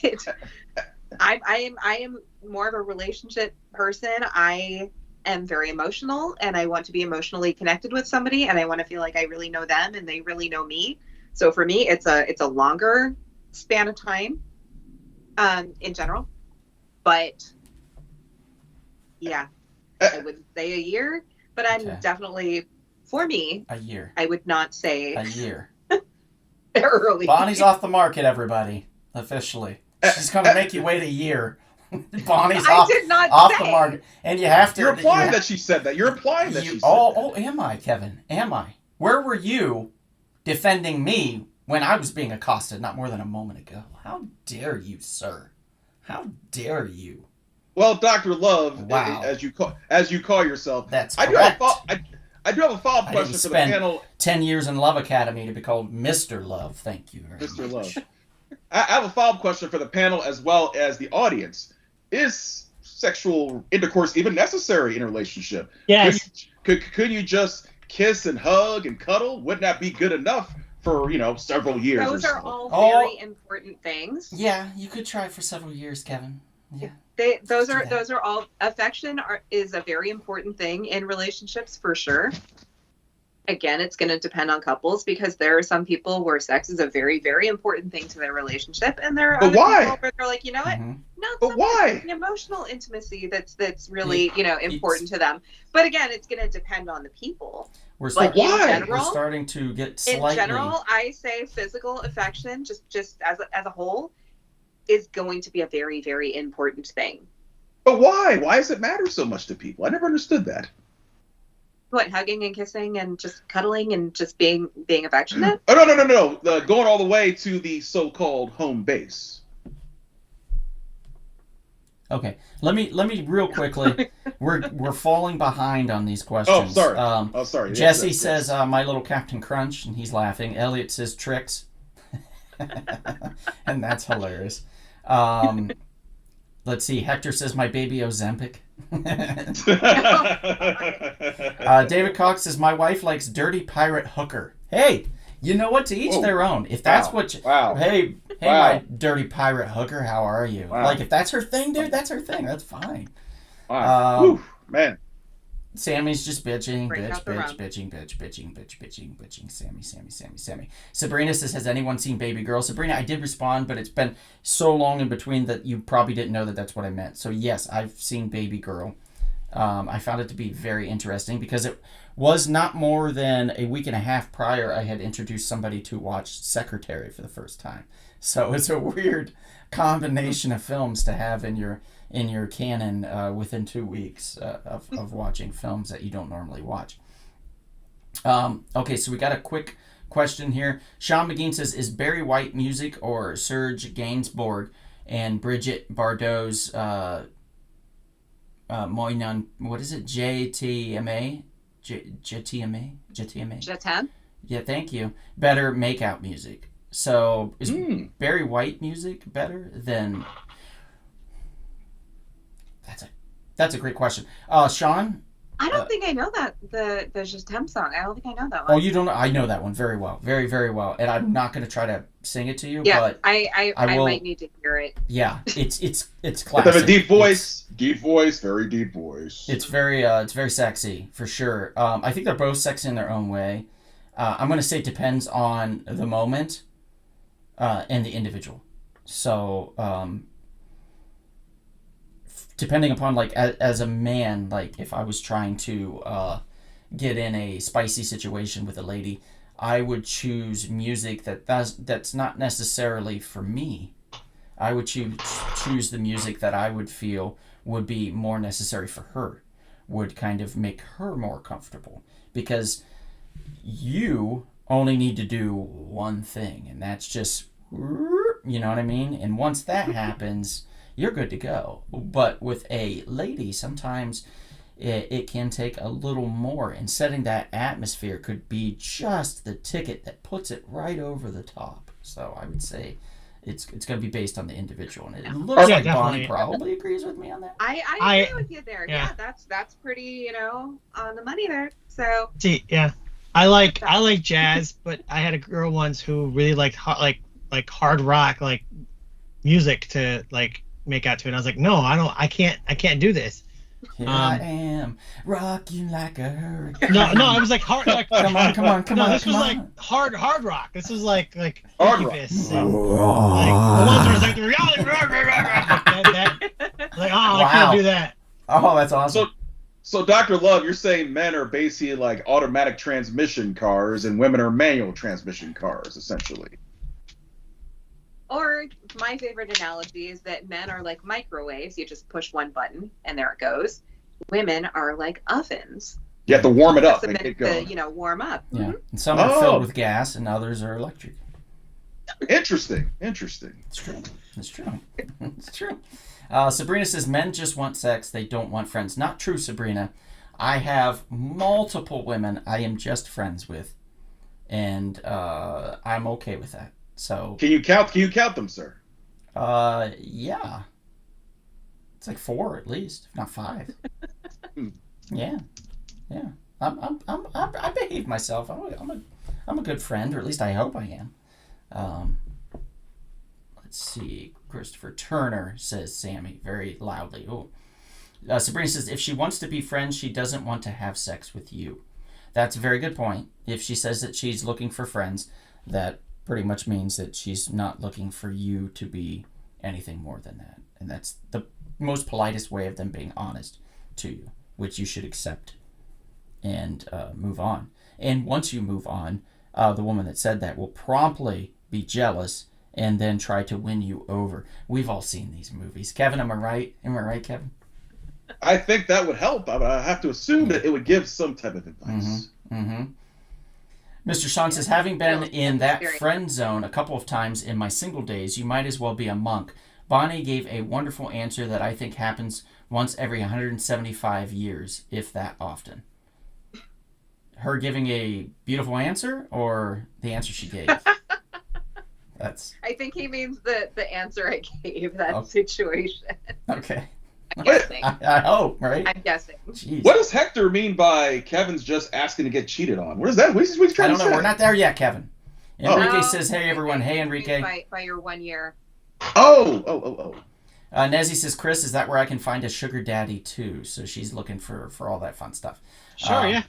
I am more of a relationship person. I am very emotional and I want to be emotionally connected with somebody and I want to feel like I really know them and they really know me. So for me, it's a longer span of time in general. But yeah, I would say a year, but I'm definitely, for me, A year. I would not say A year. early. Bonnie's off the market, everybody. Officially. She's going to make you wait a year. Bonnie's I did not off say. the market. And you have to... you're implying that she said that. You're implying that she said that. Oh, am I, Kevin? Am I? Where were you defending me when I was being accosted not more than a moment ago? How dare you, sir? How dare you? Well, Dr. Love, Wow. as you call yourself, That's I correct. I do have a follow-up I question didn't for the spend panel. 10 years in Love Academy to be called Mr. Love. Thank you very Mr. much. Love. I have a follow-up question for the panel as well as the audience. Is sexual intercourse even necessary in a relationship? Yes. Could you just kiss and hug and cuddle? Wouldn't that be good enough for, several years Those or are so? all Oh. very important things. Yeah, you could try for several years, Kevin. Yeah. Those are all affection is a very important thing in relationships for sure. Again, it's going to depend on couples because there are some people where sex is a very, very important thing to their relationship, and there are But other why? people where they're like, you know what, Mhm. not But so why? much. The emotional intimacy that's really important to them. But again, it's going to depend on the people. We're, But start- in why? general, we're starting to get in slightly... general, I say physical affection, just as a whole, is going to be a very, very important thing. But why? Why does it matter so much to people? I never understood that. What, hugging and kissing and just cuddling and just being affectionate? Oh, no. Going all the way to the so-called home base. Okay, let me real quickly. We're falling behind on these questions. Oh, sorry. Yes, Jesse yes, says, yes. "My Little Captain Crunch," and he's laughing. Elliot says, "Tricks," and that's hilarious. Let's see. Hector says, "My baby Ozempic." David Cox says, "My wife likes dirty pirate hooker." Hey, you know what? To each Whoa. their own. If that's Wow. what you... Wow. Hey, Wow. my dirty pirate hooker, how are you? Wow. Like, if that's her thing, dude, that's her thing. That's fine. Wow. Whew, man. Sammy's just bitching, Break out the rum. bitching. Sammy. Sabrina says, "Has anyone seen Baby Girl?" Sabrina, I did respond, but it's been so long in between that you probably didn't know that that's what I meant. So yes, I've seen Baby Girl. I found it to be very interesting because it was not more than a week and a half prior I had introduced somebody to watch Secretary for the first time. So it's a weird combination of films to have in your canon within 2 weeks of watching films that you don't normally watch. Okay, so we got a quick question here. Sean McGee says, "Is Barry White music or Serge Gainsbourg and Bridget Bardot's Moynon, what is it? JTMA? JTMA? Jetem? Yeah, thank you. Better makeout music. So is Mm. Barry White music better than... That's a great question. Sean? I don't think I know that the Jetem song. I don't think I know that one. Oh, you don't know? I know that one very well. Very, very well. And I'm not going to try to sing it to you, Yeah, but I I will- might need to hear it. yeah, it's But classic. they have a deep voice. Deep voice. Very deep voice. It's very sexy for sure. I think they're both sexy in their own way. I'm gonna say it depends on the moment, and the individual. So, depending upon like as a man, like if I was trying to get in a spicy situation with a lady, I would choose music that's not necessarily for me. I would choose the music that I would feel would be more necessary for her. would kind of make her more comfortable, because you only need to do one thing, and that's just, you know what I mean? And once that happens, you're good to go. But with a lady, sometimes it can take a little more, and setting that atmosphere could be just the ticket that puts it right over the top. So I would say it's going to be based on the individual, and it looks Yeah, like Bonnie definitely. probably agrees with me on that. I agree with you there. Yeah. Yeah, that's pretty, on the money there. So See, yeah, I like jazz, but I had a girl once who really liked hard rock like music to like make out to, and I was like, no, I can't do this. Here I am, rocking like a hurricane. No, I was like hard. Like, Come on. No, this come was on. like hard rock. This was like Hard rock. Incubus and, like the ones where it's like the reality, like, oh, I Wow. can't do that. Oh, that's awesome. So, Dr. Love, you're saying men are basically like automatic transmission cars and women are manual transmission cars, essentially. or my favorite analogy is that men are like microwaves. You just push one button and there it goes. Women are like ovens. You have to warm it up That's and meant get going. to, warm up. Yeah, and some are filled with gas, and others are electric. Interesting. It's true. It's true. Sabrina says men just want sex; they don't want friends. Not true, Sabrina. I have multiple women I am just friends with, and I'm okay with that. So, Can you count them, sir? yeah, it's like 4 at least, if not 5. Yeah. I behave myself. I'm a good friend, or at least I hope I am. Let's see. Christopher Turner says Sammy very loudly. Oh, Sabrina says if she wants to be friends, she doesn't want to have sex with you. That's a very good point. If she says that she's looking for friends, that pretty much means that she's not looking for you to be anything more than that, and that's the most politest way of them being honest to you, which you should accept and move on. And once you move on, the woman that said that will promptly be jealous and then try to win you over. We've all seen these movies. Kevin, am I right? Am I right, Kevin? I think that would help. I have to assume that it would give some type of advice. Mm-hmm. Mr. Sean says, having been in that friend zone a couple of times in my single days, you might as well be a monk. Bonnie gave a wonderful answer that I think happens once every 175 years, if that often. Her giving a beautiful answer, or the answer she gave? I think he means the answer I gave that situation. Okay. I'm guessing. I hope, right? I'm guessing. Jeez. What does Hector mean by Kevin's just asking to get cheated on? What is that? What's he I trying don't to know. say? We're not there yet, Kevin. Enrique No, says, hey, everyone. Hey, Enrique. By your 1 year. Oh. Nezzy says, Chris, is that where I can find a sugar daddy, too? So she's looking for all that fun stuff. Sure, yeah.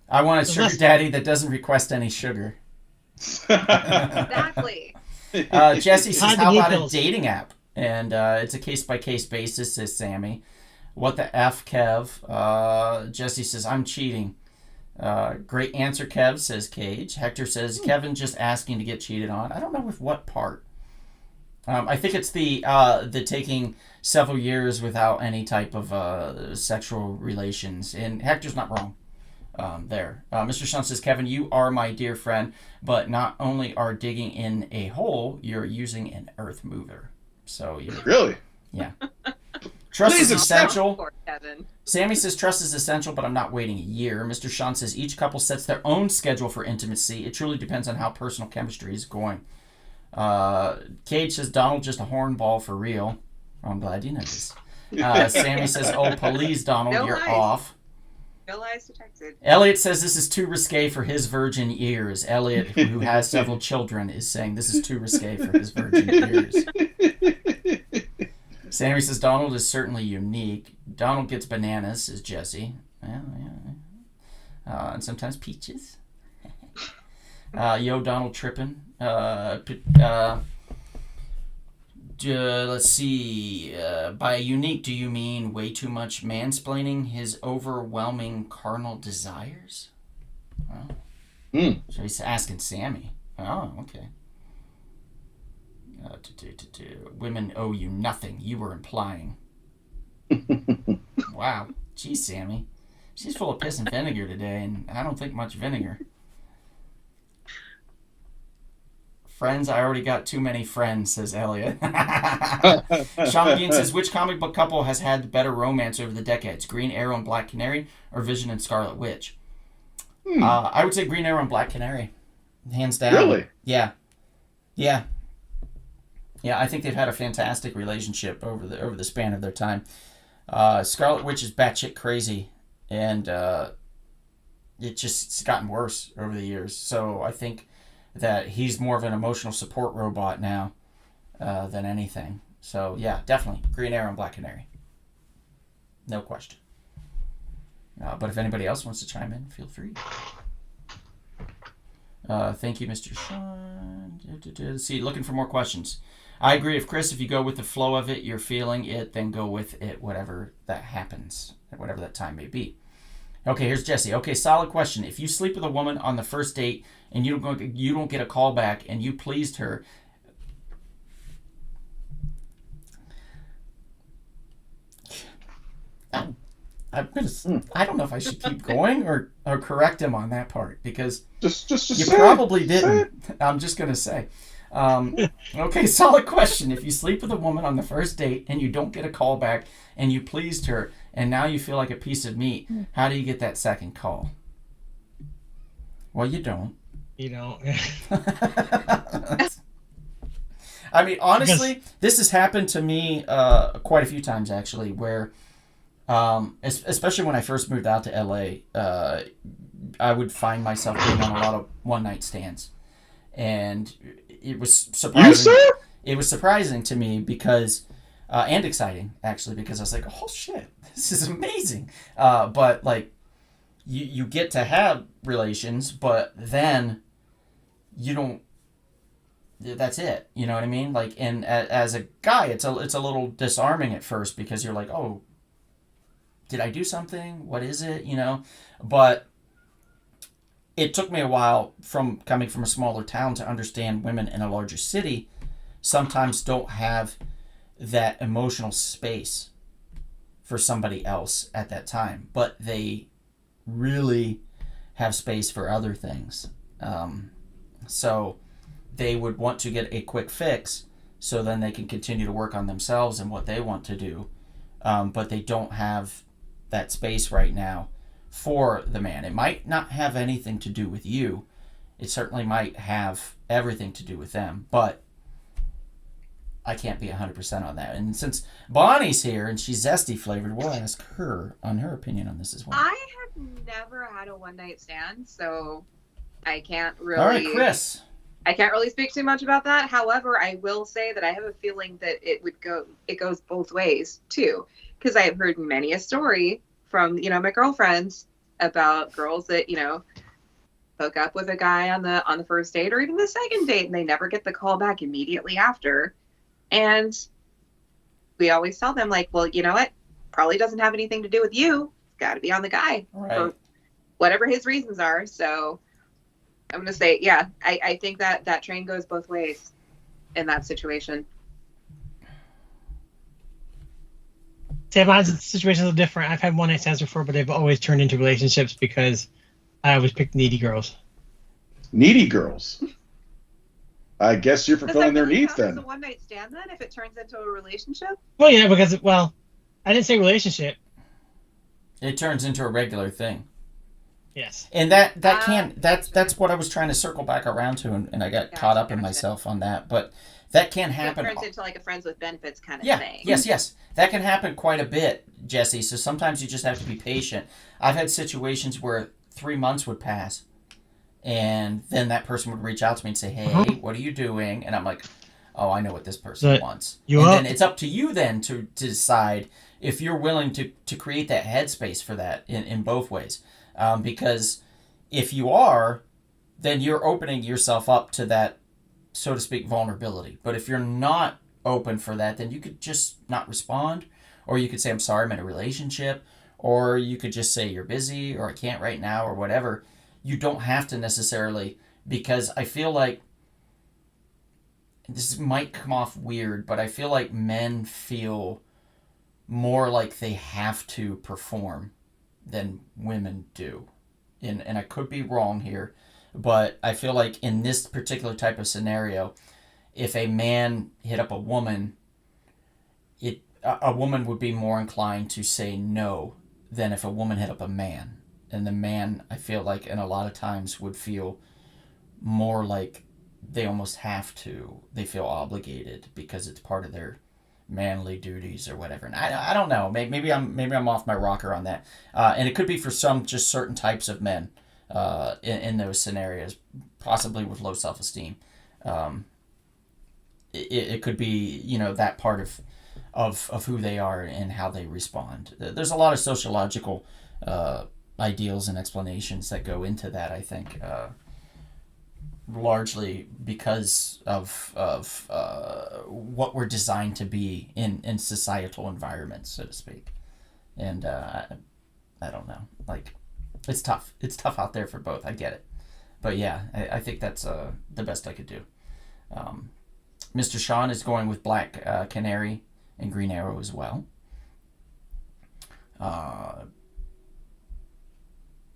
I want a sugar daddy that doesn't request any sugar. Exactly. Jesse says, Hide the how about a giggles. dating app? And it's a case-by-case basis, says Sammy. What the F, Kev? Jesse says, I'm cheating. Great answer, Kev, says Cage. Hector says, Kevin just asking to get cheated on. I don't know with what part. I think it's the taking several years without any type of sexual relations. And Hector's not wrong there. Mr. Sean says, Kevin, you are my dear friend, but not only are digging in a hole, you're using an earth mover. So you're... Really? Yeah. Trust is essential. Poor Kevin. Sammy says trust is essential, but I'm not waiting a year. Mr. Sean says each couple sets their own schedule for intimacy. It truly depends on how personal chemistry is going. Cage says Donald just a hornball for real. Oh, I'm glad you know this. Sammy says, oh, please, Donald, No you're lies. off. No lies detected. Elliot says this is too risque for his virgin ears. Elliot, who has several children, is saying this is too risque for his virgin ears. Sammy says Donald is certainly unique. Donald gets bananas, says Jesse. Yeah. And sometimes peaches. Yo, Donald tripping. Let's see. By unique, do you mean way too much mansplaining his overwhelming carnal desires? Oh. So he's asking Sammy. Oh, okay. Women owe you nothing. You were implying. Wow. Geez, Sammy. She's full of piss and vinegar today, and I don't think much vinegar. Friends, I already got too many friends, says Elliot. Sean McGean says, which comic book couple has had the better romance over the decades? Green Arrow and Black Canary, or Vision and Scarlet Witch? I would say Green Arrow and Black Canary. Hands down. Really? Yeah. Yeah. Yeah, I think they've had a fantastic relationship over the span of their time. Scarlet Witch is batshit crazy, and it's gotten worse over the years. So I think that he's more of an emotional support robot now than anything. So yeah, definitely Green Arrow and Black Canary. No question. But if anybody else wants to chime in, feel free. Thank you, Mr. Sean. Let's see, looking for more questions. I agree with Chris. If you go with the flow of it, you're feeling it, then go with it, whatever that happens, whatever that time may be. Okay, here's Jesse. Okay, solid question. If you sleep with a woman on the first date and you don't get a call back and you pleased her, I don't know if I should keep going or correct him on that part, because just you say probably it. didn't. I'm just gonna say. Okay, solid question. If you sleep with a woman on the first date and you don't get a call back and you pleased her and now you feel like a piece of meat, how do you get that second call? Well, you don't. You know. I mean, honestly, this has happened to me quite a few times, actually, where, especially when I first moved out to LA, I would find myself being on a lot of one-night stands. And it was surprising. You, sir? It was surprising to me because, and exciting, actually, because I was like, oh, shit, this is amazing. But, like, you get to have relations, but then you don't, that's it. You know what I mean? Like, and as a guy, it's a little disarming at first because you're like, oh, did I do something? What is it? You know? But it took me a while from coming from a smaller town to understand women in a larger city sometimes don't have that emotional space for somebody else at that time, but they really have space for other things. So they would want to get a quick fix so then they can continue to work on themselves and what they want to do. But they don't have that space right now for the man. It might not have anything to do with you. It certainly might have everything to do with them, but I can't be 100% on that. And since Bonnie's here and she's zesty flavored, we'll ask her on her opinion on this as well. I have never had a one-night stand, so I can't really... All right, Chris. I can't really speak too much about that. However, I will say that I have a feeling that it goes both ways too, because I have heard many a story from, my girlfriends about girls that, hook up with a guy on the first date or even the second date, and they never get the call back immediately after. And we always tell them, like, well, you know what? Probably doesn't have anything to do with you. It's got to be on the guy for whatever his reasons are. So I'm going to say, yeah, I think that train goes both ways in that situation. See, mine's situations are different. I've had one-night stands before, but they've always turned into relationships because I always picked needy girls. Needy girls? I guess you're fulfilling their needs then. Does a one-night stand then if it turns into a relationship? Well, yeah, because, I didn't say relationship. It turns into a regular thing. Yes. And that's what I was trying to circle back around to, and I got caught up in myself on that. But that can happen. So it turns into like a friends with benefits kind of thing. Yes. That can happen quite a bit, Jesse. So sometimes you just have to be patient. I've had situations where 3 months would pass, and then that person would reach out to me and say, hey, what are you doing? And I'm like, oh, I know what this person wants. Then it's up to you then to decide if you're willing to create that headspace for that in both ways. Because if you are, then you're opening yourself up to that, so to speak, vulnerability. But if you're not open for that, then you could just not respond, or you could say, I'm sorry, I'm in a relationship, or you could just say you're busy, or I can't right now, or whatever. You don't have to necessarily, because I feel like, this might come off weird, but I feel like men feel more like they have to perform than women do. And I could be wrong here, but I feel like in this particular type of scenario, if a man hit up a woman, a woman would be more inclined to say no than if a woman hit up a man. And the man, I feel like, in a lot of times would feel more like they almost have to. They feel obligated because it's part of their manly duties or whatever. And I don't know. Maybe I'm off my rocker on that. And it could be for some just certain types of men in those scenarios, possibly with low self-esteem. It could be, you know, that part of who they are and how they respond. There's a lot of sociological ideals and explanations that go into that, I think, largely because of what we're designed to be in societal environments, so to speak. And I don't know. Like, it's tough. It's tough out there for both. I get it. But yeah, I think that's the best I could do. Mr. Sean is going with Black Canary and Green Arrow as well.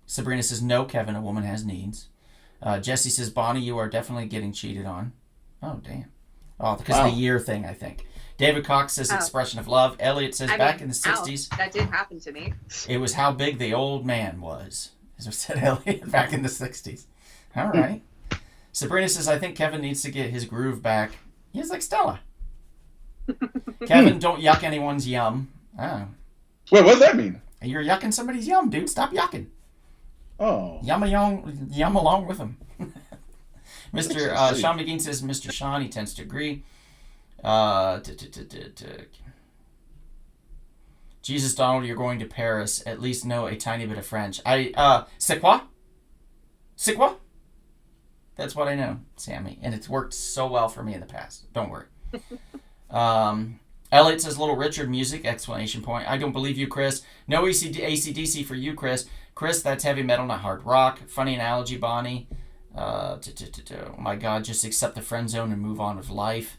Sabrina says, no, Kevin, a woman has needs. Jesse says, Bonnie, you are definitely getting cheated on. Oh, damn. Oh, because of the year thing, I think. David Cox says, expression of love. Elliot says, back in the 60s. That did happen to me. It was how big the old man was. As we said, Elliot, back in the 60s. All right. Sabrina says, I think Kevin needs to get his groove back. He's like Stella. Kevin, don't yuck anyone's yum. Oh. Wait, what does that mean? You're yucking somebody's yum, dude. Stop yucking. Oh. Yum along with him. Mr. Sean McGee says, Mr. Sean, he tends to agree. Jesus, Donald, you're going to Paris. At least know a tiny bit of French. C'est quoi? C'est quoi? That's what I know, Sammy. And it's worked so well for me in the past. Don't worry. Elliot says, Little Richard music, exclamation point. I don't believe you, Chris. No AC/DC for you, Chris. Chris, that's heavy metal, not hard rock. Funny analogy, Bonnie. Oh my God, just accept the friend zone and move on with life.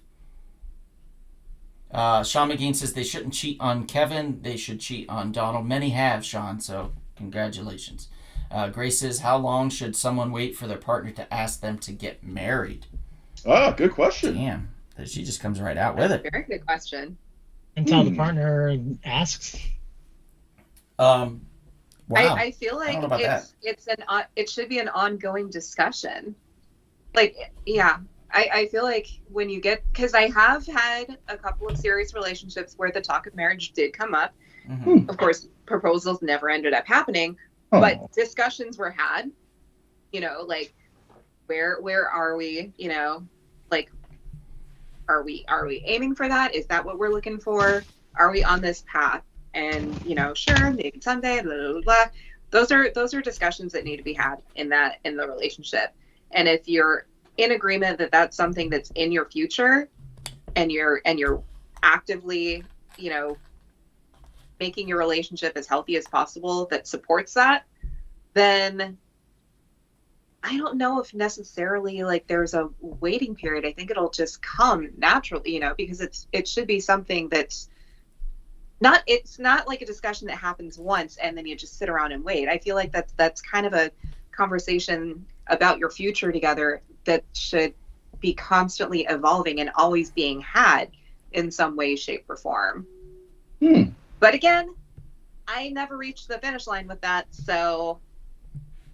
Sean McGee says they shouldn't cheat on Kevin. They should cheat on Donald. Many have, Sean, so congratulations. Grace says, how long should someone wait for their partner to ask them to get married? Ah, good question. Damn. She just comes right out with it. Very good question. Until the partner asks. Wow. I feel like it should be an ongoing discussion. Like, yeah, I feel like when you get, because I have had a couple of serious relationships where the talk of marriage did come up. Mm-hmm. Of course, proposals never ended up happening, but discussions were had. You know, like where are we? You know, like are we aiming for that? Is that what we're looking for? Are we on this path? And, you know, sure, maybe someday, blah, blah, blah. Those are discussions that need to be had in the relationship. And if you're in agreement that that's something that's in your future, and you're actively, you know, making your relationship as healthy as possible that supports that, then I don't know if necessarily like there's a waiting period. I think it'll just come naturally, you know, because it should be something that's it's not like a discussion that happens once and then you just sit around and wait. I feel like that's kind of a conversation about your future together that should be constantly evolving and always being had in some way, shape, or form. But again, I never reached the finish line with that, so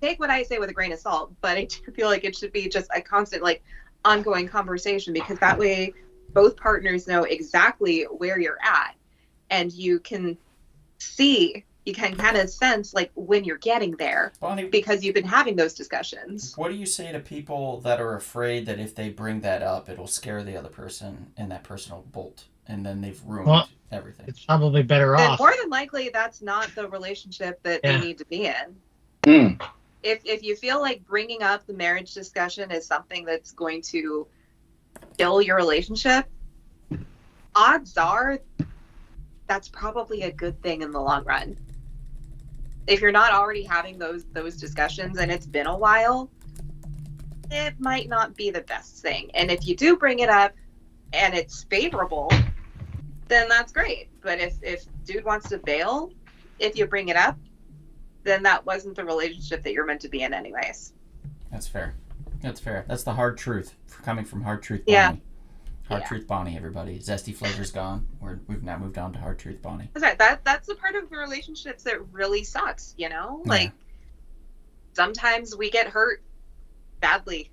take what I say with a grain of salt, but I do feel like it should be just a constant, like, ongoing conversation, because that way both partners know exactly where you're at, and you can kind of sense, like, when you're getting there, Bonnie, because you've been having those discussions. what do you say to people that are afraid that if they bring that up, it'll scare the other person and that person will bolt, and then they've ruined everything? It's probably better Then off. more than likely, that's not the relationship that they need to be in. If you feel like bringing up the marriage discussion is something that's going to kill your relationship, odds are that's probably a good thing in the long run. If you're not already having those discussions and it's been a while, it might not be the best thing. And if you do bring it up and it's favorable, then that's great. But if dude wants to bail, if you bring it up, then that wasn't the relationship that you're meant to be in anyways. That's fair. That's fair. That's the hard truth coming from Hard Truth Bonnie. Yeah. Hard Truth Bonnie, everybody. Zesty Flavor's gone. We've now moved on to Hard Truth Bonnie. That's right. That's the part of the relationships that really sucks, you know? Yeah. Like, sometimes we get hurt badly,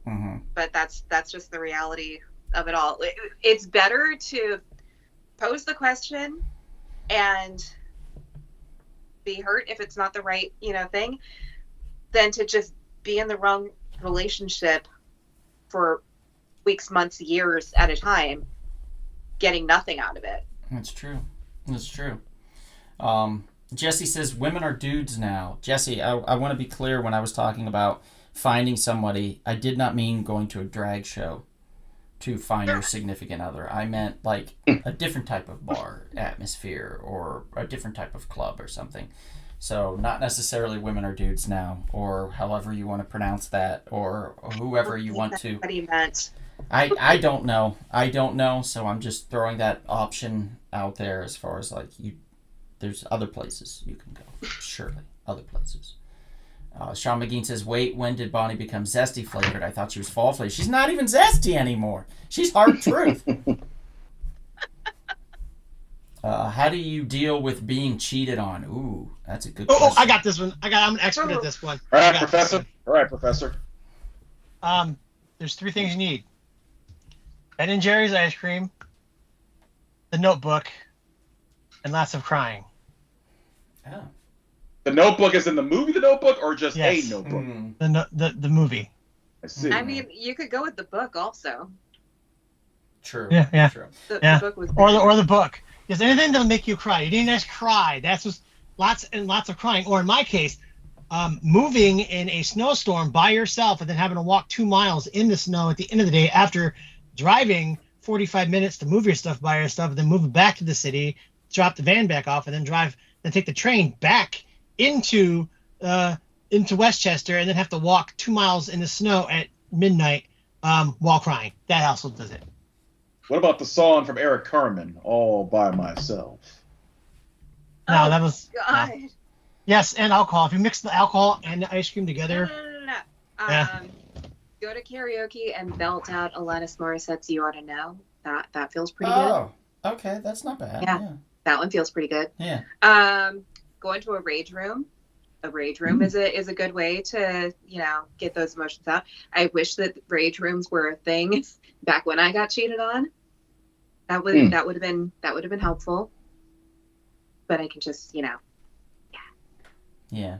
Mm-hmm. but that's just the reality of it all. It's better to pose the question and be hurt if it's not the right, thing, than to just be in the wrong relationship for weeks, months, years at a time, getting nothing out of it. That's true. That's true. Jesse says women are dudes now. Jesse, I want to be clear when I was talking about finding somebody, I did not mean going to a drag show to find your significant other. I meant like a different type of bar atmosphere or a different type of club or something. So not necessarily women are dudes now, or however you want to pronounce that, or whoever you want to. What he meant. I don't know. I don't know. So I'm just throwing that option out there as far as like there's other places you can go. Surely. Other places. Sean McGee says, wait, when did Bonnie become zesty flavored? I thought she was fall flavored. She's not even zesty anymore. She's Hard Truth. How do you deal with being cheated on? Ooh, that's a good question. Oh, I got this one. I'm an expert at this one. All I right, got Professor. this All right, Professor. one. There's 3 things you need: Ben and Jerry's ice cream, The Notebook, and lots of crying. Oh. The Notebook is in the movie The Notebook, or just Yes. a Notebook? Mm, The movie. I see. I mean, you could go with the book also. true. Yeah. True. The Yeah. book was Or the book. Because anything that'll make you cry. You didn't just cry. That's just lots and lots of crying. Or in my case, moving in a snowstorm by yourself and then having to walk 2 miles in the snow at the end of the day after driving 45 minutes to move your stuff by yourself, and then move it back to the city, drop the van back off, and then take the train back into Westchester, and then have to walk 2 miles in the snow at midnight while crying. That household does it. What about the song from Eric Carmen, All by Myself? No, that was God. yes, and alcohol. If you mix the alcohol and the ice cream together, No. Yeah. Go to karaoke and belt out Alanis Morissette's "You Ought to Know." That feels pretty good. Oh, okay. That's not bad. Yeah. That one feels pretty good. Yeah. Going to a rage room. A rage room is a good way to get those emotions out. I wish that rage rooms were a thing back when I got cheated on. That would have been helpful. But I can just Yeah. Yeah.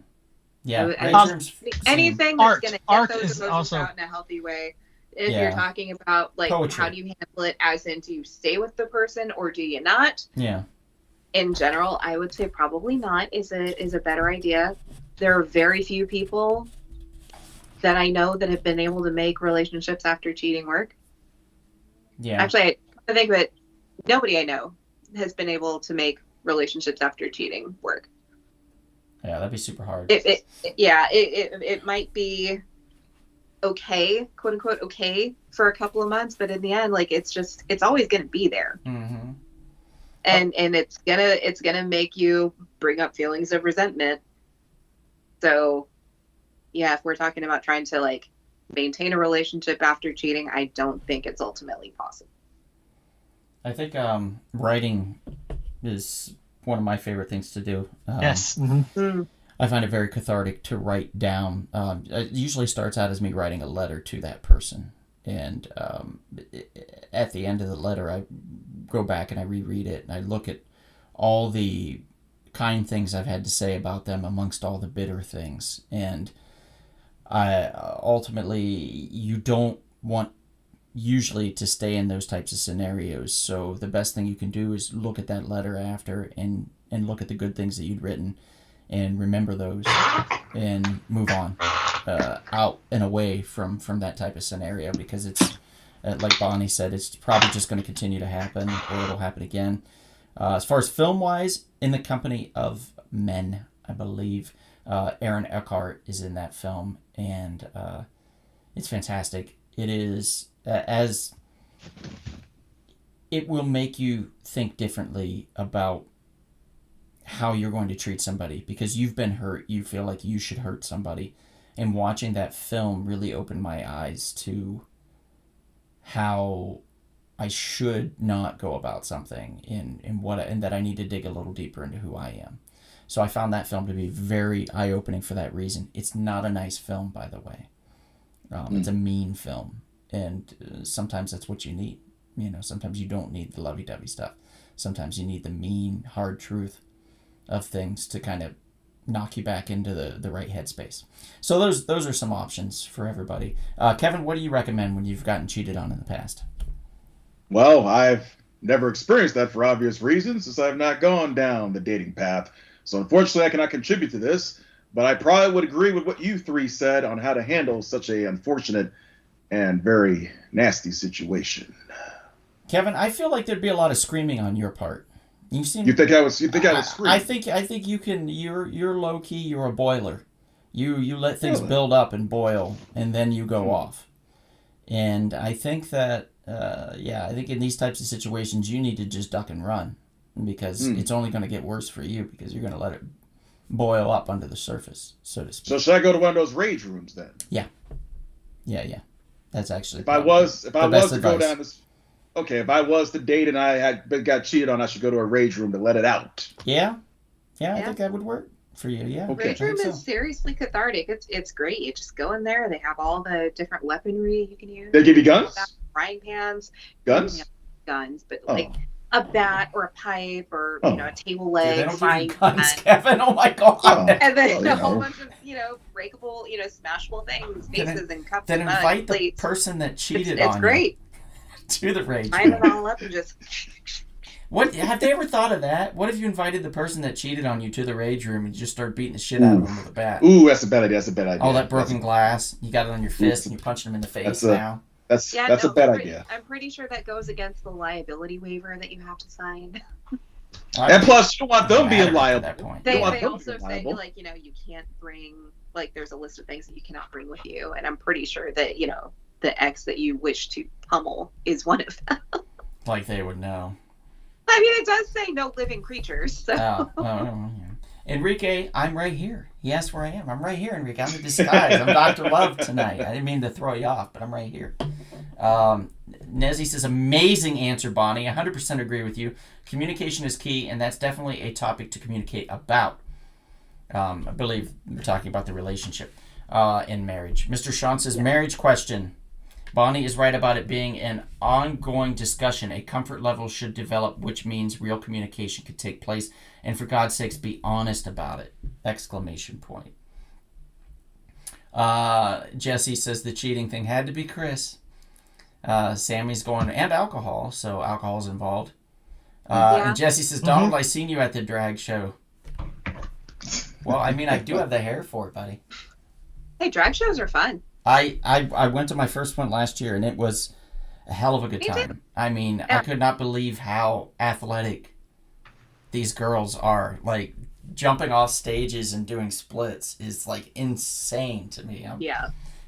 I- Rage rooms seem- anything Art- that's going to art get those is emotions also- out in a healthy way. If Yeah. you're talking about like Poetry. how do you handle it, as in do you stay with the person or do you not? Yeah. In general, I would say probably not is a better idea. There are very few people that I know that have been able to make relationships after cheating work. Yeah. Actually, I think that nobody I know has been able to make relationships after cheating work. Yeah, that'd be super hard. It might be okay, quote unquote, okay for a couple of months, but in the end, like it's always going to be there, Mm-hmm. and it's gonna make you bring up feelings of resentment. So, yeah, if we're talking about trying to like maintain a relationship after cheating, I don't think it's ultimately possible. I think writing is one of my favorite things to do. yes. I find it very cathartic to write down. It usually starts out as me writing a letter to that person. And at the end of the letter, I go back and I reread it and I look at all the kind things I've had to say about them amongst all the bitter things. And ultimately, you don't want usually to stay in those types of scenarios. So the best thing you can do is look at that letter after and look at the good things that you'd written and remember those and move on out and away from that type of scenario, because it's like Bonnie said, it's probably just going to continue to happen, or it'll happen again. As far as film wise, In the Company of Men, I believe Aaron Eckhart is in that film, and it's fantastic. It is as it will make you think differently about how you're going to treat somebody because you've been hurt. You feel like you should hurt somebody. And watching that film really opened my eyes to how I should not go about something and that I need to dig a little deeper into who I am. So I found that film to be very eye-opening for that reason. It's not a nice film, by the way. It's a mean film. And sometimes that's what you need. Sometimes you don't need the lovey-dovey stuff. Sometimes you need the mean, hard truth of things to kind of knock you back into the right headspace. So those are some options for everybody. Kevin, what do you recommend when you've gotten cheated on in the past? Well, I've never experienced that for obvious reasons, since I've not gone down the dating path. So unfortunately, I cannot contribute to this, but I probably would agree with what you three said on how to handle such a unfortunate and very nasty situation. Kevin, I feel like there'd be a lot of screaming on your part. You think I was scream? I think you can. You're low key. You're a boiler. You let things build up and boil, and then you go off. And I think that I think in these types of situations you need to just duck and run because it's only going to get worse for you because you're going to let it boil up under the surface, so to speak. So should I go to one of those rage rooms then? Yeah. That's actually if I was to advice. Go down this. Okay, if I was to date and I got cheated on, I should go to a rage room to let it out. Yeah, I think that would work for you. Yeah, okay. Rage room is seriously cathartic. It's great. You just go in there. They have all the different weaponry you can use. They give you guns, frying pans, guns, but like a bat or a pipe or a table leg, they don't frying give you guns, pan. Kevin. Oh my god! And then a whole bunch of breakable, smashable things, vases and cups. Then and invite the plates. person that cheated It's on great. you to the rage. Line it all up and just. What have they ever thought of that? What if you invited the person that cheated on you to the rage room and you just start beating the shit out of them with a bat? Ooh, that's a bad idea. All that broken glass, you got it on your fist and you're punching them in the face now. That's a bad idea. I'm pretty sure that goes against the liability waiver that you have to sign. And plus, you don't want them being liable. At that point. They also say you can't bring there's a list of things that you cannot bring with you, and I'm pretty sure that the ex that you wish to pummel is one of them. Like they would know. I mean, it does say no living creatures. So. Yeah. Enrique, I'm right here. He asked where I am. I'm right here, Enrique. I'm in disguise. I'm Dr. Love tonight. I didn't mean to throw you off, but I'm right here. Nezzy says, amazing answer, Bonnie. 100% agree with you. Communication is key, and that's definitely a topic to communicate about. I believe we're talking about the relationship in marriage. Mr. Sean says, marriage question. Bonnie is right about it being an ongoing discussion. A comfort level should develop, which means real communication could take place. And for God's sakes, be honest about it! ! Jesse says the cheating thing had to be Chris. Sammy's going, and alcohol, so alcohol's involved. And Jesse says, Donald, I seen you at the drag show. Well, I mean, I do have the hair for it, buddy. Hey, drag shows are fun. I went to my first one last year, and it was a hell of a good time. I mean, I could not believe how athletic these girls are. Like, jumping off stages and doing splits is, like, insane to me.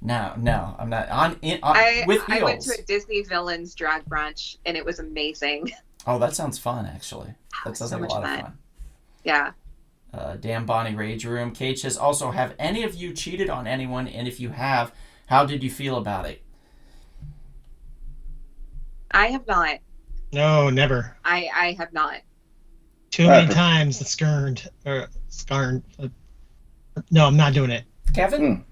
No, I'm not. With heels. I went to a Disney Villains drag brunch, and it was amazing. Oh, that sounds fun, actually. That sounds like a lot of fun. Yeah. Damn Bonnie Rage Room. Kate says, also, have any of you cheated on anyone? And if you have, how did you feel about it? I have not. No, never. I have not. Too many times scarred. No, I'm not doing it. Kevin?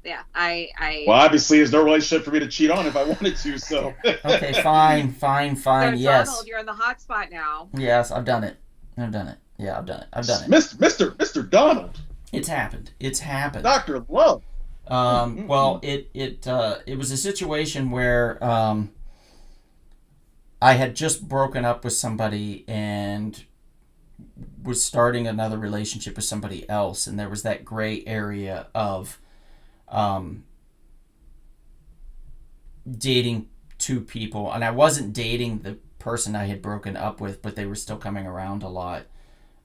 Yeah, I. Well, obviously, there's no relationship for me to cheat on if I wanted to, so. Okay, fine. So, Yes. Donald, you're in the hot spot now. Yes, I've done it. Yeah, I've done it. Mr. Donald. It's happened. Dr. Love. Well, it was a situation where I had just broken up with somebody and was starting another relationship with somebody else, and there was that gray area of dating two people, and I wasn't dating the person I had broken up with, but they were still coming around a lot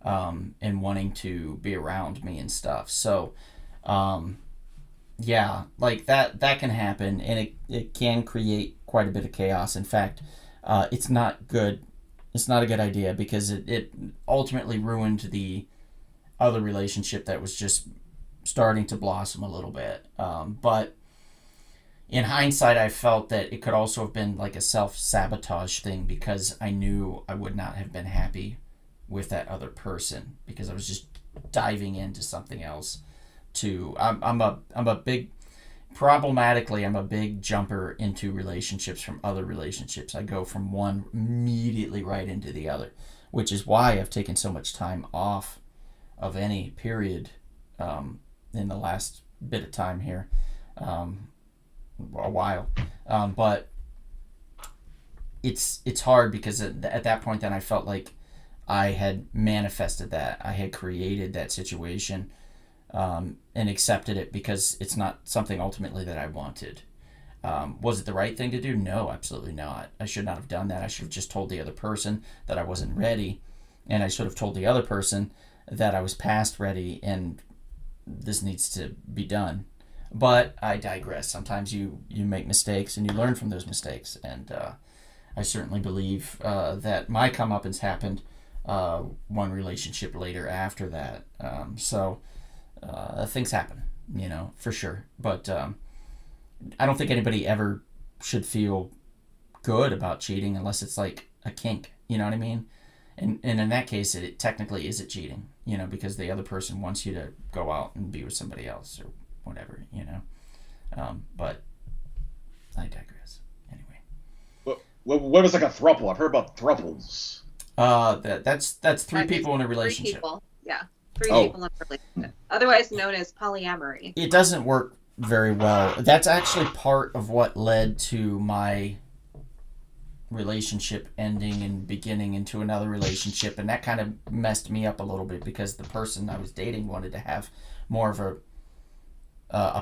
and wanting to be around me and stuff. So yeah, like that can happen, and it can create quite a bit of chaos. In fact, it's not good. It's not a good idea because it ultimately ruined the other relationship that was just starting to blossom a little bit. But in hindsight, I felt that it could also have been like a self-sabotage thing because I knew I would not have been happy with that other person because I was just diving into something else. I'm a big problematically, I'm a big jumper into relationships from other relationships. I go from one immediately right into the other, which is why I've taken so much time off of any period in the last bit of time here, a while. But it's hard because at that point then I felt like I had manifested that. I had created that situation and accepted it because it's not something ultimately that I wanted. Was it the right thing to do? No, absolutely not. I should not have done that. I should have just told the other person that I wasn't ready, and I should have told the other person that I was past ready and this needs to be done. But I digress. Sometimes you make mistakes and you learn from those mistakes, and I certainly believe that my comeuppance happened one relationship later after that. So things happen, for sure. But I don't think anybody ever should feel good about cheating unless it's like a kink. You know what I mean? And in that case, it technically is it cheating, because the other person wants you to go out and be with somebody else or whatever, But I digress. Anyway. What was like a throuple? I've heard about thruples. That's three people in a relationship. 3 people. Yeah. 3 Oh. people in a relationship. Otherwise known as polyamory. It doesn't work very well. That's actually part of what led to my relationship ending and beginning into another relationship, and that kind of messed me up a little bit because the person I was dating wanted to have more of a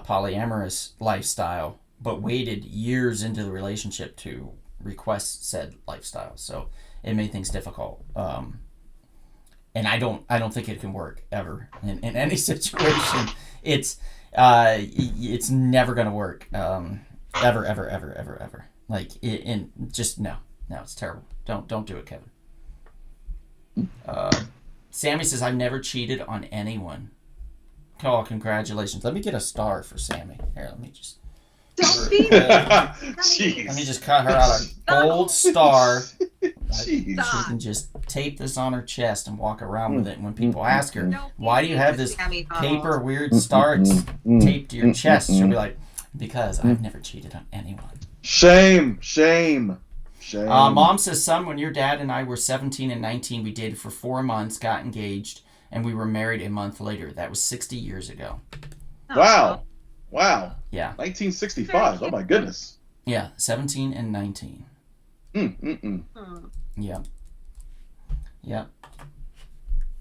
polyamorous lifestyle, but waited years into the relationship to request said lifestyle. So it made things difficult. And I don't think it can work ever in any situation. It's never gonna work. Ever. Like just no, it's terrible. Don't do it, Kevin. Sammy says I've never cheated on anyone. Oh, congratulations! Let me get a star for Sammy. Here, let me just. Don't be Jeez. Let me just cut her out a gold star. Jeez. She can just tape this on her chest and walk around with it. And when people ask her, Don't why do you have this Sammy paper Donald. weird star it's taped to your chest? She'll be like, because I've never cheated on anyone. Shame. Mom says, son, when your dad and I were 17 and 19, we dated for 4 months, got engaged, and we were married a month later. That was 60 years ago. Wow. Yeah. 1965. Oh my goodness. Yeah, 17 and 19. Hmm. Yeah.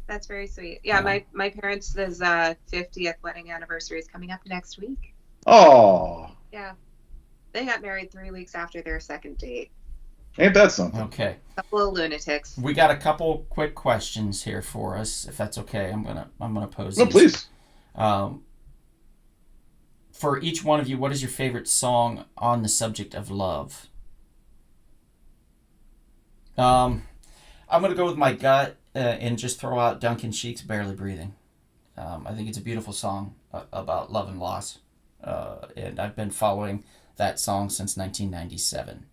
That's very sweet. Yeah, my parents' 50th wedding anniversary is coming up next week. Oh, Yeah. They got married 3 weeks after their second date. ain't that something? Okay. Couple of lunatics. We got a couple quick questions here for us, if that's okay. I'm gonna pose No, these. please. For each one of you, what is your favorite song on the subject of love? I'm gonna go with my gut and just throw out Duncan Sheik's "Barely Breathing." I think it's a beautiful song about love and loss, and I've been following that song since 1997.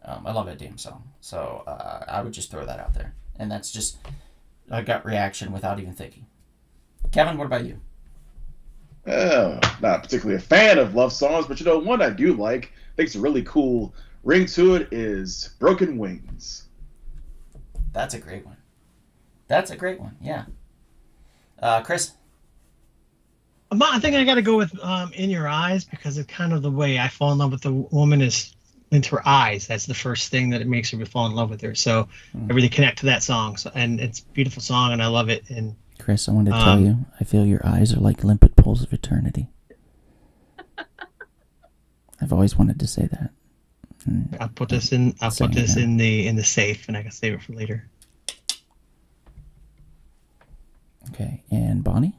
I love that damn song, so I would just throw that out there, and that's just a gut reaction without even thinking. Kevin, what about you? Not particularly a fan of love songs, but one I do like, I think it's a really cool ring to it, is Broken Wings. That's a great one. Yeah. Chris? I think I got to go with "In Your Eyes" because it's kind of the way I fall in love with the woman is into her eyes. That's the first thing that it makes her fall in love with her. So I really connect to that song. So, and it's a beautiful song, and I love it. And Chris, I wanted to tell you, I feel your eyes are like limpid pools of eternity. I've always wanted to say that. I'll put this in. I'll put this in the safe, and I can save it for later. Okay, and Bonnie?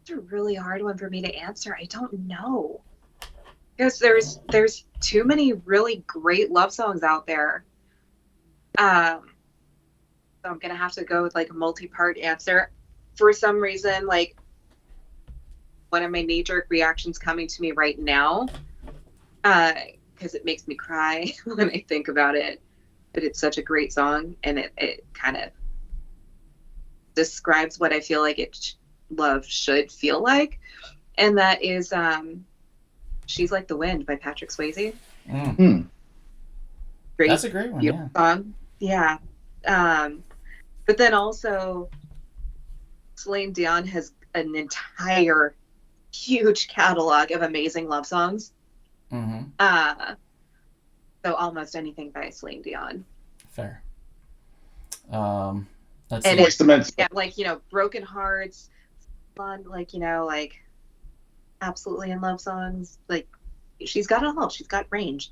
It's a really hard one for me to answer. I don't know. Because there's too many really great love songs out there. So I'm gonna have to go with like a multi-part answer. For some reason, like one of my knee-jerk reactions coming to me right now, because it makes me cry when I think about it. But it's such a great song, and it kind of describes what I feel like love should feel like, and that is "She's Like the Wind" by Patrick Swayze. Great, That's a great one. Yeah. song. Yeah. But then also, Celine Dion has an entire huge catalog of amazing love songs. Mm-hmm. So almost anything by Celine Dion. Fair. Let's And see. Voice the Men. Yeah, like, Broken Hearts, fun, like, absolutely in love songs. Like, she's got it all. She's got range.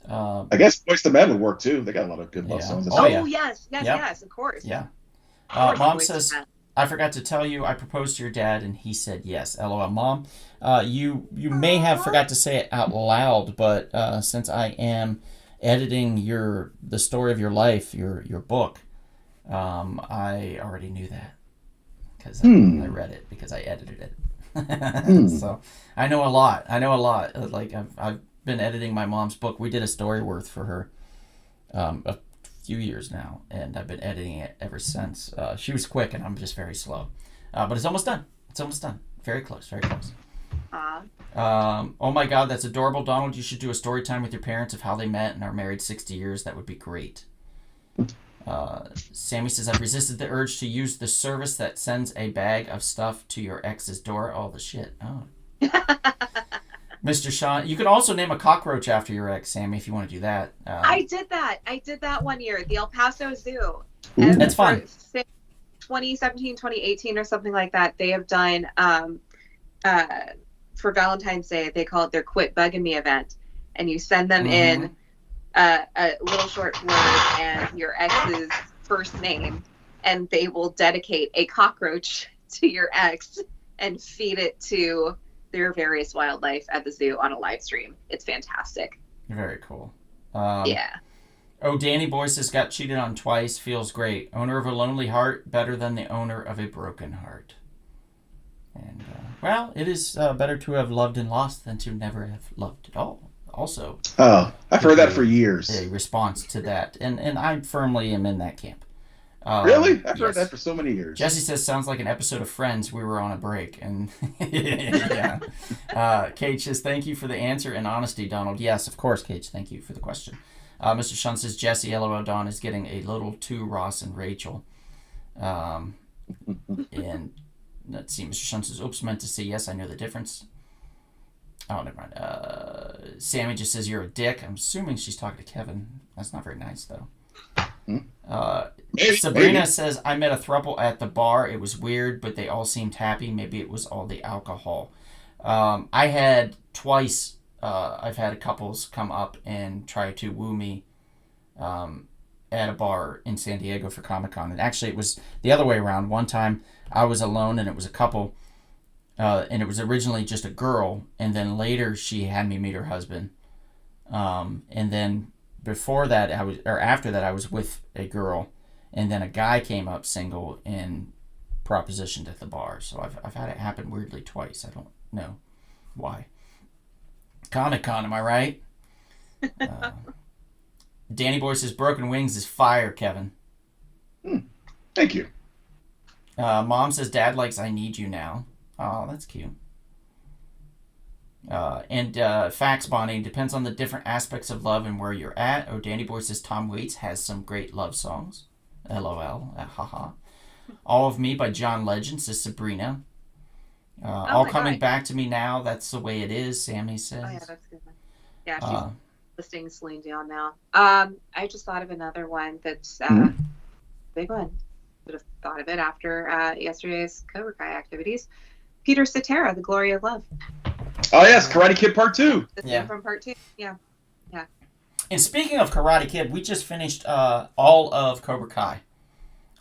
I guess Voice the Men would work too. They got a lot of good love Yeah. songs. Oh, yeah. Yes, Yep. yes, of course. Yeah. Of course, Mom Boyz II says, Men. I forgot to tell you, I proposed to your dad and he said yes. LOL. Mom, you may have forgot to say it out loud, but since I am editing the story of your life, your book, I already knew that because I read it because I edited it. So I know a lot. Like I've been editing my mom's book. We did a Storyworth for her a few years now, and I've been editing it ever since. She was quick, and I'm just very slow. But it's almost done. Very close. Oh my God, that's adorable, Donald. You should do a story time with your parents of how they met and are married 60 years. That would be great. Sammy says, I've resisted the urge to use the service that sends a bag of stuff to your ex's door. Oh, the shit. Oh. Mr. Sean, you could also name a cockroach after your ex, Sammy, if you want to do that. I did that one year at the El Paso Zoo. Ooh. And That's fun. for 2017, 2018 or something like that, they have done, for Valentine's Day, they call it their Quit Bugging Me event. And you send them in a little short word and your ex's first name, and they will dedicate a cockroach to your ex and feed it to their various wildlife at the zoo on a live stream. It's fantastic. Very cool. Yeah. Oh, Danny Boy says, got cheated on twice. Feels great. Owner of a lonely heart, better than the owner of a broken heart. And, well, it is better to have loved and lost than to never have loved at all. Also, Oh, I've heard that for years. a response to that. And I firmly am in that camp. Really? I've heard yes. that for so many years. Jesse says, sounds like an episode of Friends. We were on a break. And yeah. Kate says, thank you for the answer and honesty, Donald. Yes, of course, Kate. Thank you for the question. Mr. Shun says, Jesse, LOL, Don is getting a little too Ross and Rachel. And let's see, Mr. Shun says, oops, meant to say yes, I know the difference. Oh, never mind. Sammy just says, you're a dick. I'm assuming she's talking to Kevin. That's not very nice, though. Sabrina says, I met a throuple at the bar. It was weird, but they all seemed happy. Maybe it was all the alcohol. I had twice, I've had couples come up and try to woo me at a bar in San Diego for Comic-Con. And actually, it was the other way around. One time, I was alone, and it was a couple, and it was originally just a girl, and then later she had me meet her husband. And then before that, after that, I was with a girl, and then a guy came up single and propositioned at the bar. So I've had it happen weirdly twice. I don't know why. Comic-Con, am I right? Danny Boy says, Broken Wings is fire, Kevin. Thank you. Mom says, Dad likes I Need You Now. Oh, that's cute. And facts, Bonnie, depends on the different aspects of love and where you're at. Oh, Danny Boy says Tom Waits has some great love songs. LOL. Haha. All of Me by John Legend, says Sabrina. All coming back to me now. That's the way it is, Sammy says. Oh, yeah, that's a good one. Yeah, she's listing Celine Dion now. I just thought of another one that's big one. Should have thought of it after yesterday's Cobra Kai activities. Peter Cetera, The Glory of Love. Oh, yes, Karate Kid Part 2. The Yeah. theme from Part 2. Yeah. And speaking of Karate Kid, we just finished all of Cobra Kai.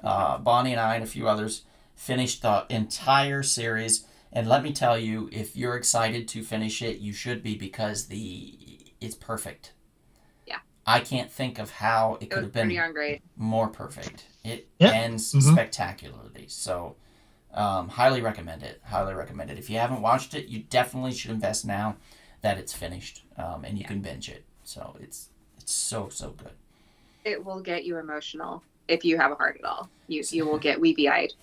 Bonnie and I and a few others finished the entire series. And let me tell you, if you're excited to finish it, you should be, because it's perfect. Yeah. I can't think of how it It could was have pretty been darn great. more perfect. It Yeah. ends Mhm. spectacularly. So, highly recommend it. Highly recommend it. If you haven't watched it, you definitely should invest now that it's finished, and you can binge it. So it's so good. It will get you emotional if you have a heart at all. You will get weepy-eyed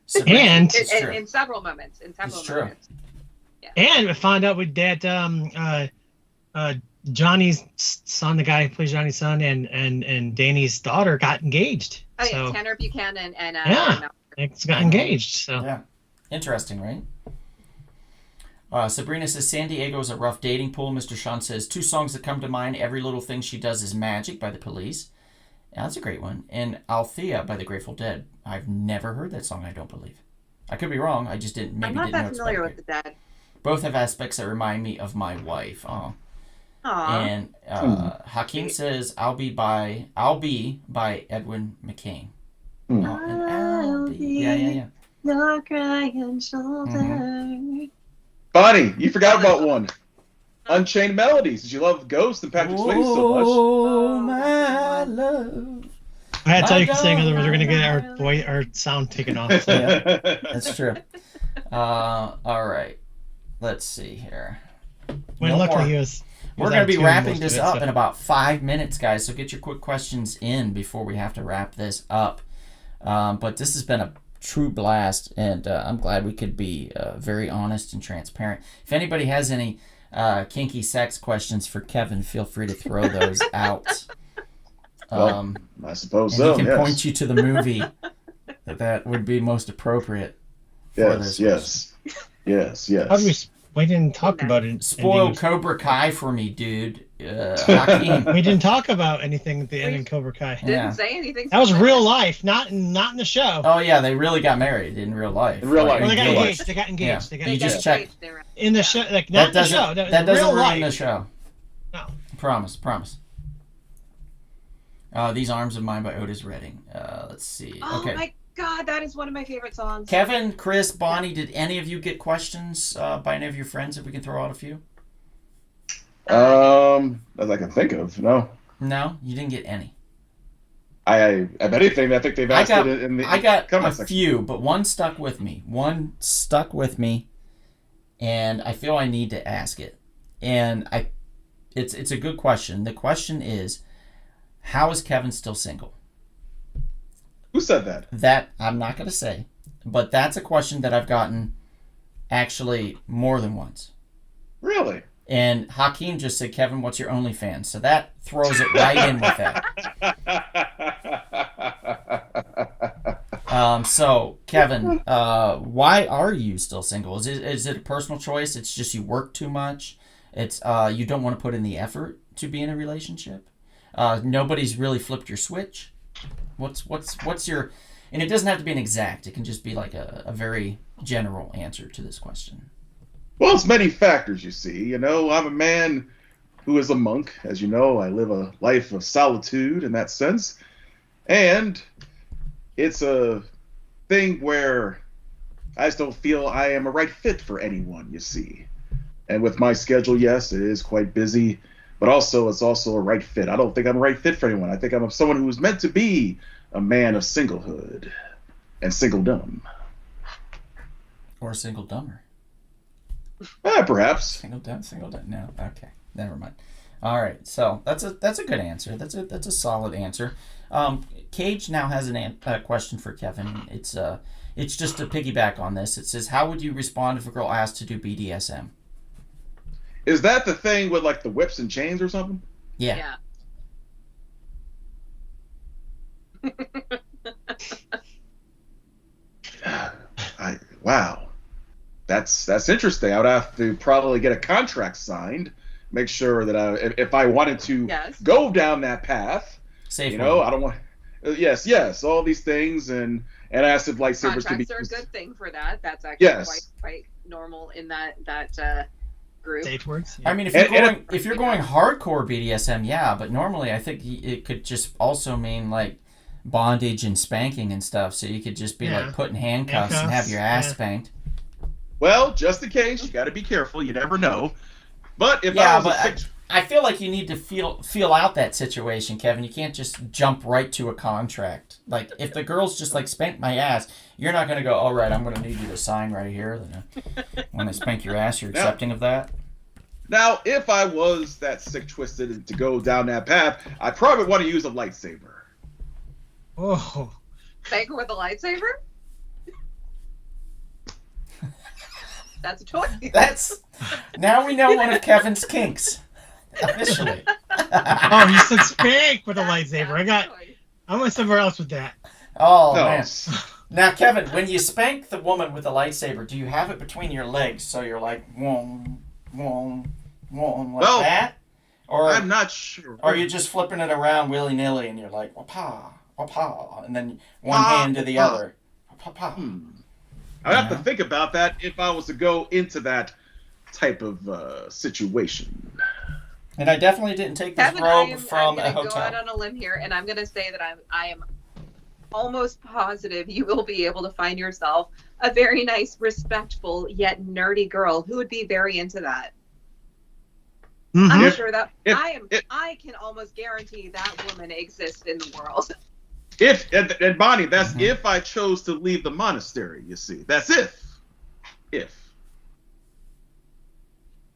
Sabrina, And- it's true. in several moments. In several It's true. moments. And we found out with that Johnny's son, the guy who plays Johnny's son, and Danny's daughter got engaged. Oh yeah, So Tanner Buchanan and Yeah. it's got engaged. So Yeah. Interesting, right? Sabrina says, San Diego is a rough dating pool. Mr. Sean says, 2 songs that come to mind. Every Little Thing She Does Is Magic by The Police. Yeah, that's a great one. And Althea by The Grateful Dead. I've never heard that song, I don't believe. I could be wrong. I just didn't I'm not know that it's familiar by with the Dead. Both have aspects that remind me of my wife. Oh. Aw. And Hakeem says, I'll be by Edwin McCain. Hmm. Oh, and I'll be. Yeah. No crying shoulder. Mm-hmm. Bonnie, you forgot about one. Unchained Melodies. Did you love Ghost and Patrick Swayze so much? Oh, my love. I had to tell you to sing, otherwise we're gonna get our sound taken off. So. Yeah. That's true. All right. Let's see here. When No it looked more. like he was. We're going to be out of tune wrapping most this of it, up so- in about 5 minutes, guys. So get your quick questions in before we have to wrap this up. But this has been a true blast, and I'm glad we could be very honest and transparent. If anybody has any kinky sex questions for Kevin, feel free to throw those out. Well, I suppose And so. he can Yes. point you to the movie that would be most appropriate for Yes, this. yes. How do we didn't talk about it. Spoil Cobra Kai for me, dude. Hakeem. We didn't talk about anything at the end in Cobra Kai. Didn't Yeah. say anything. That was specific. real life, not in the show. Oh yeah, they really got married in real life. In real life. Well, they got real life. engaged. They got engaged. Yeah. They got You They just engaged. got check. engaged, they were- In the show, like not That in the show. doesn't. That doesn't real ruin life. the show. No. Promise. These Arms of Mine by Otis Redding. Let's see. Oh Okay. my god, that is one of my favorite songs. Kevin, Chris, Bonnie, did any of you get questions by any of your friends? If we can throw out a few. As I can think of, no. No, you didn't get any. I if anything, I think they've asked it in the I got a comment section. few, but one stuck with me. And I feel I need to ask it. And it's a good question. The question is, how is Kevin still single? Who said that? That I'm not going to say, but that's a question that I've gotten actually more than once. Really? And Hakeem just said, Kevin, what's your OnlyFans? So that throws it right in with that. So, Kevin, why are you still single? Is it a personal choice? It's just you work too much? It's you don't want to put in the effort to be in a relationship? Nobody's really flipped your switch? What's your... And it doesn't have to be an exact. It can just be like a very general answer to this question. Well, it's many factors, you see. You know, I'm a man who is a monk. As you know, I live a life of solitude in that sense. And it's a thing where I just don't feel I am a right fit for anyone, you see. And with my schedule, yes, it is quite busy, but also it's also a right fit. I don't think I'm a right fit for anyone. I think I'm someone who is meant to be a man of singlehood and singledom. Or a single dumber. Perhaps. Single dumb. No, okay, never mind. All right, so that's a good answer. That's a solid answer. Cage now has a question for Kevin. It's just to piggyback on this. It says, how would you respond if a girl asked to do BDSM? Is that the thing with like the whips and chains or something? Yeah. Wow, that's interesting. I would have to probably get a contract signed, make sure that if I wanted to Yes. go down that path, Safe you know, one. I don't want. Yes, all these things, and acid lightsabers can be. Contracts are a good thing for that. That's actually Yes. quite normal in that group. Safe words. I mean, if you're going hardcore BDSM, yeah, but normally I think it could just also mean like bondage and spanking and stuff. So you could just be Yeah. like put in handcuffs and have your ass Yeah. spanked. Well, just in case, you got to be careful. You never know. But if Yeah, I was but a sick, I feel like you need to feel out that situation, Kevin. You can't just jump right to a contract. Like, if the girl's just like, spank my ass, you're not going to go, all right, I'm going to need you to sign right here. When I spank your ass, you're accepting of that? now, if I was that sick twisted to go down that path, I probably want to use a lightsaber. Oh, Spank her with a lightsaber? That's a choice. Now we know one of Kevin's kinks. Officially. oh, you said spank with a lightsaber. I went somewhere else with that. Oh, No. man. Now, Kevin, when you spank the woman with a lightsaber, do you have it between your legs so you're like, whoom, whoom, whoom, like Well, that? Or I'm not sure. are you just flipping it around willy-nilly and you're like, wapa, wapa, and then one Pa, hand to the pa. other? Wapa. I'd have to think about that if I was to go into that type of situation. And I definitely didn't take this Kevin, robe from I'm a gonna go out hotel. on a limb here, and I'm gonna say that I am almost positive you will be able to find yourself a very nice, respectful yet nerdy girl who would be very into that. Mhm. I'm If- sure that if- I can almost guarantee that woman exists in the world. If and Bonnie, that's Mhm. if I chose to leave the monastery. You see, that's if.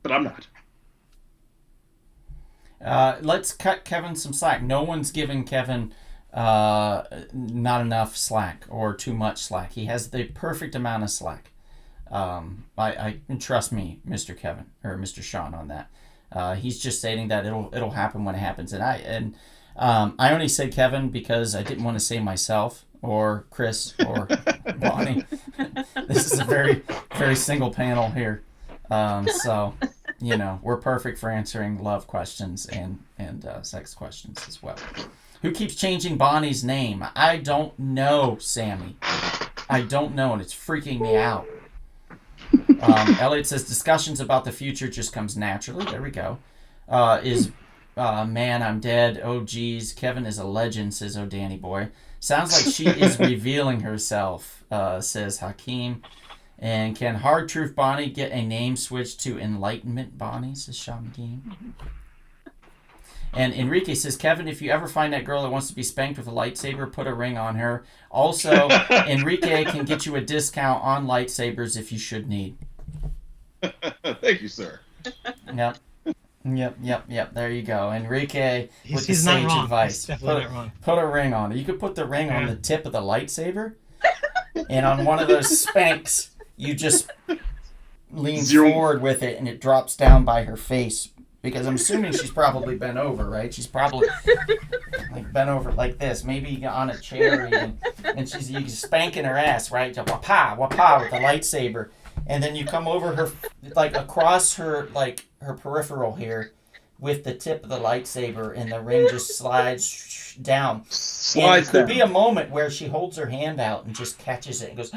But I'm not. Let's cut Kevin some slack. No one's giving Kevin not enough slack or too much slack. He has the perfect amount of slack. I trust me, Mr. Kevin or Mr. Sean, on that. He's just stating that it'll happen when it happens, and I only said Kevin because I didn't want to say myself or Chris or Bonnie. This is a very, very single panel here. So, we're perfect for answering love questions and sex questions as well. Who keeps changing Bonnie's name? I don't know, Sammy. I don't know, and it's freaking me out. Elliot says discussions about the future just comes naturally. There we go. Man, I'm dead. Oh, geez. Kevin is a legend, says Oh, Danny Boy. Sounds like she is revealing herself, says Hakeem. And can Hard Truth Bonnie get a name switch to Enlightenment Bonnie, says Sean Game. And Enrique says, Kevin, if you ever find that girl that wants to be spanked with a lightsaber, put a ring on her. Also, Enrique can get you a discount on lightsabers if you should need. Thank you, sir. Yep. There you go. Enrique with the He's not sage wrong. advice. He's definitely not wrong. Put a ring on it. You could put the ring on the tip of the lightsaber, and on one of those spanks, you just lean Zero. forward with it, and it drops down by her face. Because I'm assuming she's probably bent over, right? She's probably like bent over like this, maybe on a chair even, and you spanking her ass, right? Wapa, wapa with the lightsaber, and then you come over her, like across her, like her peripheral here, with the tip of the lightsaber, and the ring just slides down. Slides and it could down. be a moment where she holds her hand out and just catches it and goes,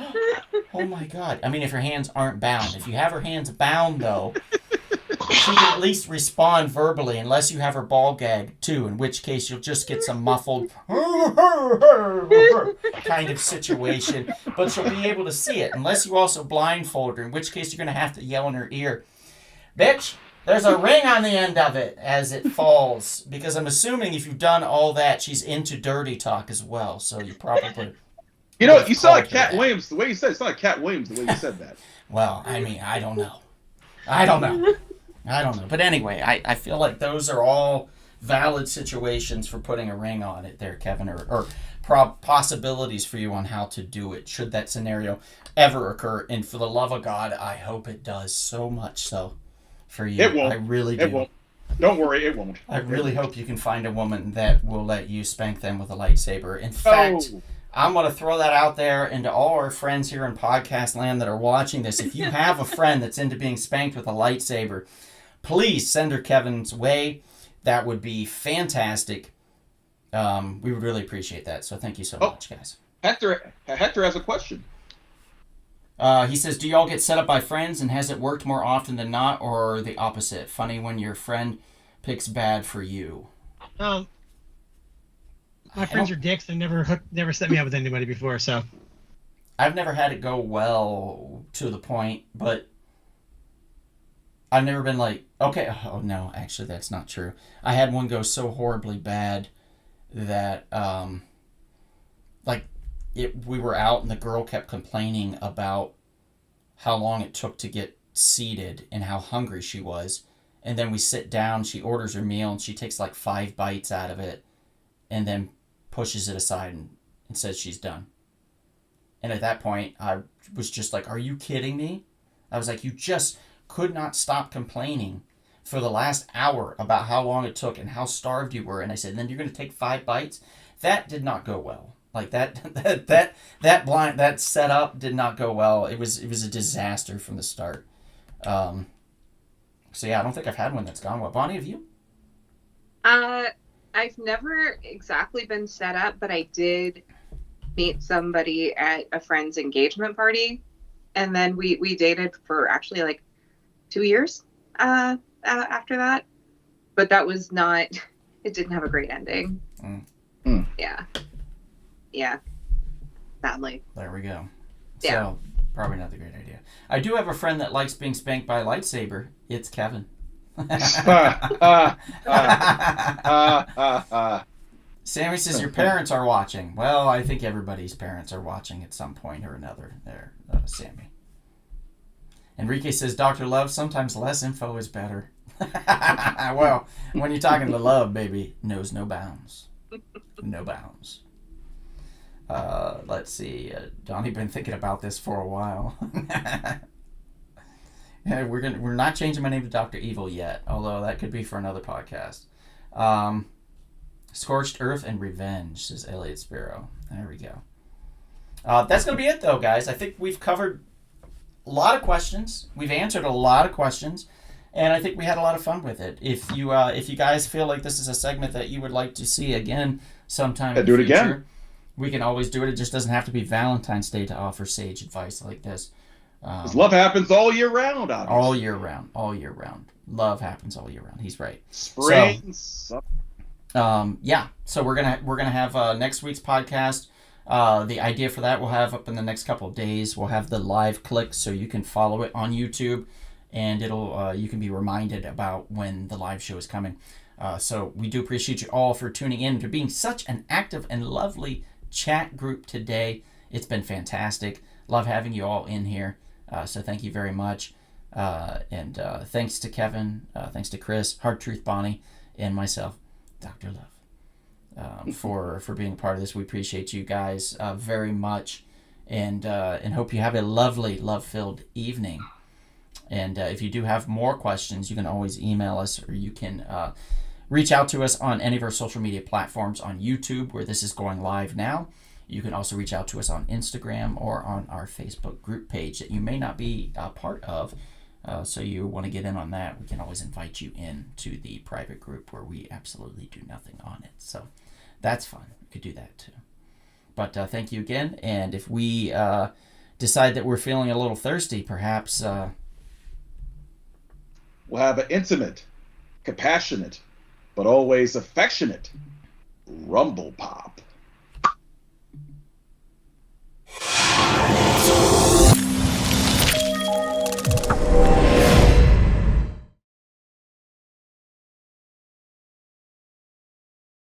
"Oh my god!" I mean, if her hands aren't bound. If you have her hands bound, though, she can at least respond verbally, unless you have her ball gag too, in which case you'll just get some muffled kind of situation, but she'll be able to see it, unless you also blindfold her, in which case you're going to have to yell in her ear, "Bitch, there's a ring on the end of it," as it falls, because I'm assuming if you've done all that, she's into dirty talk as well, so you probably... You sound like called her Cat that. Williams the way you said it. Sound like Cat Williams the way you said that. Well, I mean, I don't know. But anyway, I feel like those are all valid situations for putting a ring on it there, Kevin, or possibilities for you on how to do it, should that scenario ever occur. And for the love of God, I hope it does so much so for you. It won't. I really do. It won't. Don't worry, it won't. I really hope you can find a woman that will let you spank them with a lightsaber. In fact... Oh. I'm going to throw that out there into all our friends here in podcast land that are watching this. If you have a friend that's into being spanked with a lightsaber, please send her Kevin's way. That would be fantastic. We would really appreciate that. So thank you so much, guys. Hector has a question. He says, do y'all get set up by friends, and has it worked more often than not, or the opposite? Funny when your friend picks bad for you. My friends are dicks and never set me up with anybody before, so. I've never had it go well to the point, but I've never been like, okay, oh no, actually that's not true. I had one go so horribly bad that we were out and the girl kept complaining about how long it took to get seated and how hungry she was. And then we sit down, she orders her meal, and she takes like 5 bites out of it and then pushes it aside and says she's done. And at that point, I was just like, are you kidding me? I was like, you just could not stop complaining for the last hour about how long it took and how starved you were. And I said, then you're going to take 5 bites? That did not go well. Like that setup did not go well. It was a disaster from the start. So yeah, I don't think I've had one that's gone well. Bonnie, have you? I've never exactly been set up, but I did meet somebody at a friend's engagement party, and then we dated for actually like 2 years after that. But that was not. It didn't have a great ending. Yeah. Sadly. There we go. Yeah. So, probably not the great idea. I do have a friend that likes being spanked by a lightsaber. It's Kevin. Sammy says your parents are watching. Well, I think everybody's parents are watching at some point or another there, Sammy. Enrique says, Dr. Love, sometimes less info is better. Well, when you're talking to Love, baby, knows no bounds. No bounds. Let's see. Donnie been thinking about this for a while. Yeah, we're not changing my name to Dr. Evil yet, although that could be for another podcast. Scorched Earth and Revenge, says Elliot Sparrow. There we go. That's going to be it, though, guys. I think we've covered a lot of questions. We've answered a lot of questions, and I think we had a lot of fun with it. If you guys feel like this is a segment that you would like to see again sometime in the future, again. We can always do it. It just doesn't have to be Valentine's Day to offer sage advice like this. Because love happens all year round, obviously. All year round. All year round. Love happens all year round. He's right. Spring, summer. Yeah. So we're gonna have next week's podcast. The idea for that we'll have up in the next couple of days. We'll have the live click so you can follow it on YouTube, and it'll you can be reminded about when the live show is coming. So we do appreciate you all for tuning in, for being such an active and lovely chat group today. It's been fantastic. Love having you all in here. So thank you very much. And thanks to Kevin, thanks to Chris, Hard Truth Bonnie, and myself, Dr. Love, for being a part of this. We appreciate you guys very much, and hope you have a lovely, love-filled evening. And if you do have more questions, you can always email us, or you can reach out to us on any of our social media platforms, on YouTube, where this is going live now. You can also reach out to us on Instagram or on our Facebook group page that you may not be a part of. So you want to get in on that, we can always invite you in to the private group where we absolutely do nothing on it. So that's fun. We could do that too. But thank you again. And if we decide that we're feeling a little thirsty, perhaps we'll have an intimate, compassionate, but always affectionate Rumble Pop.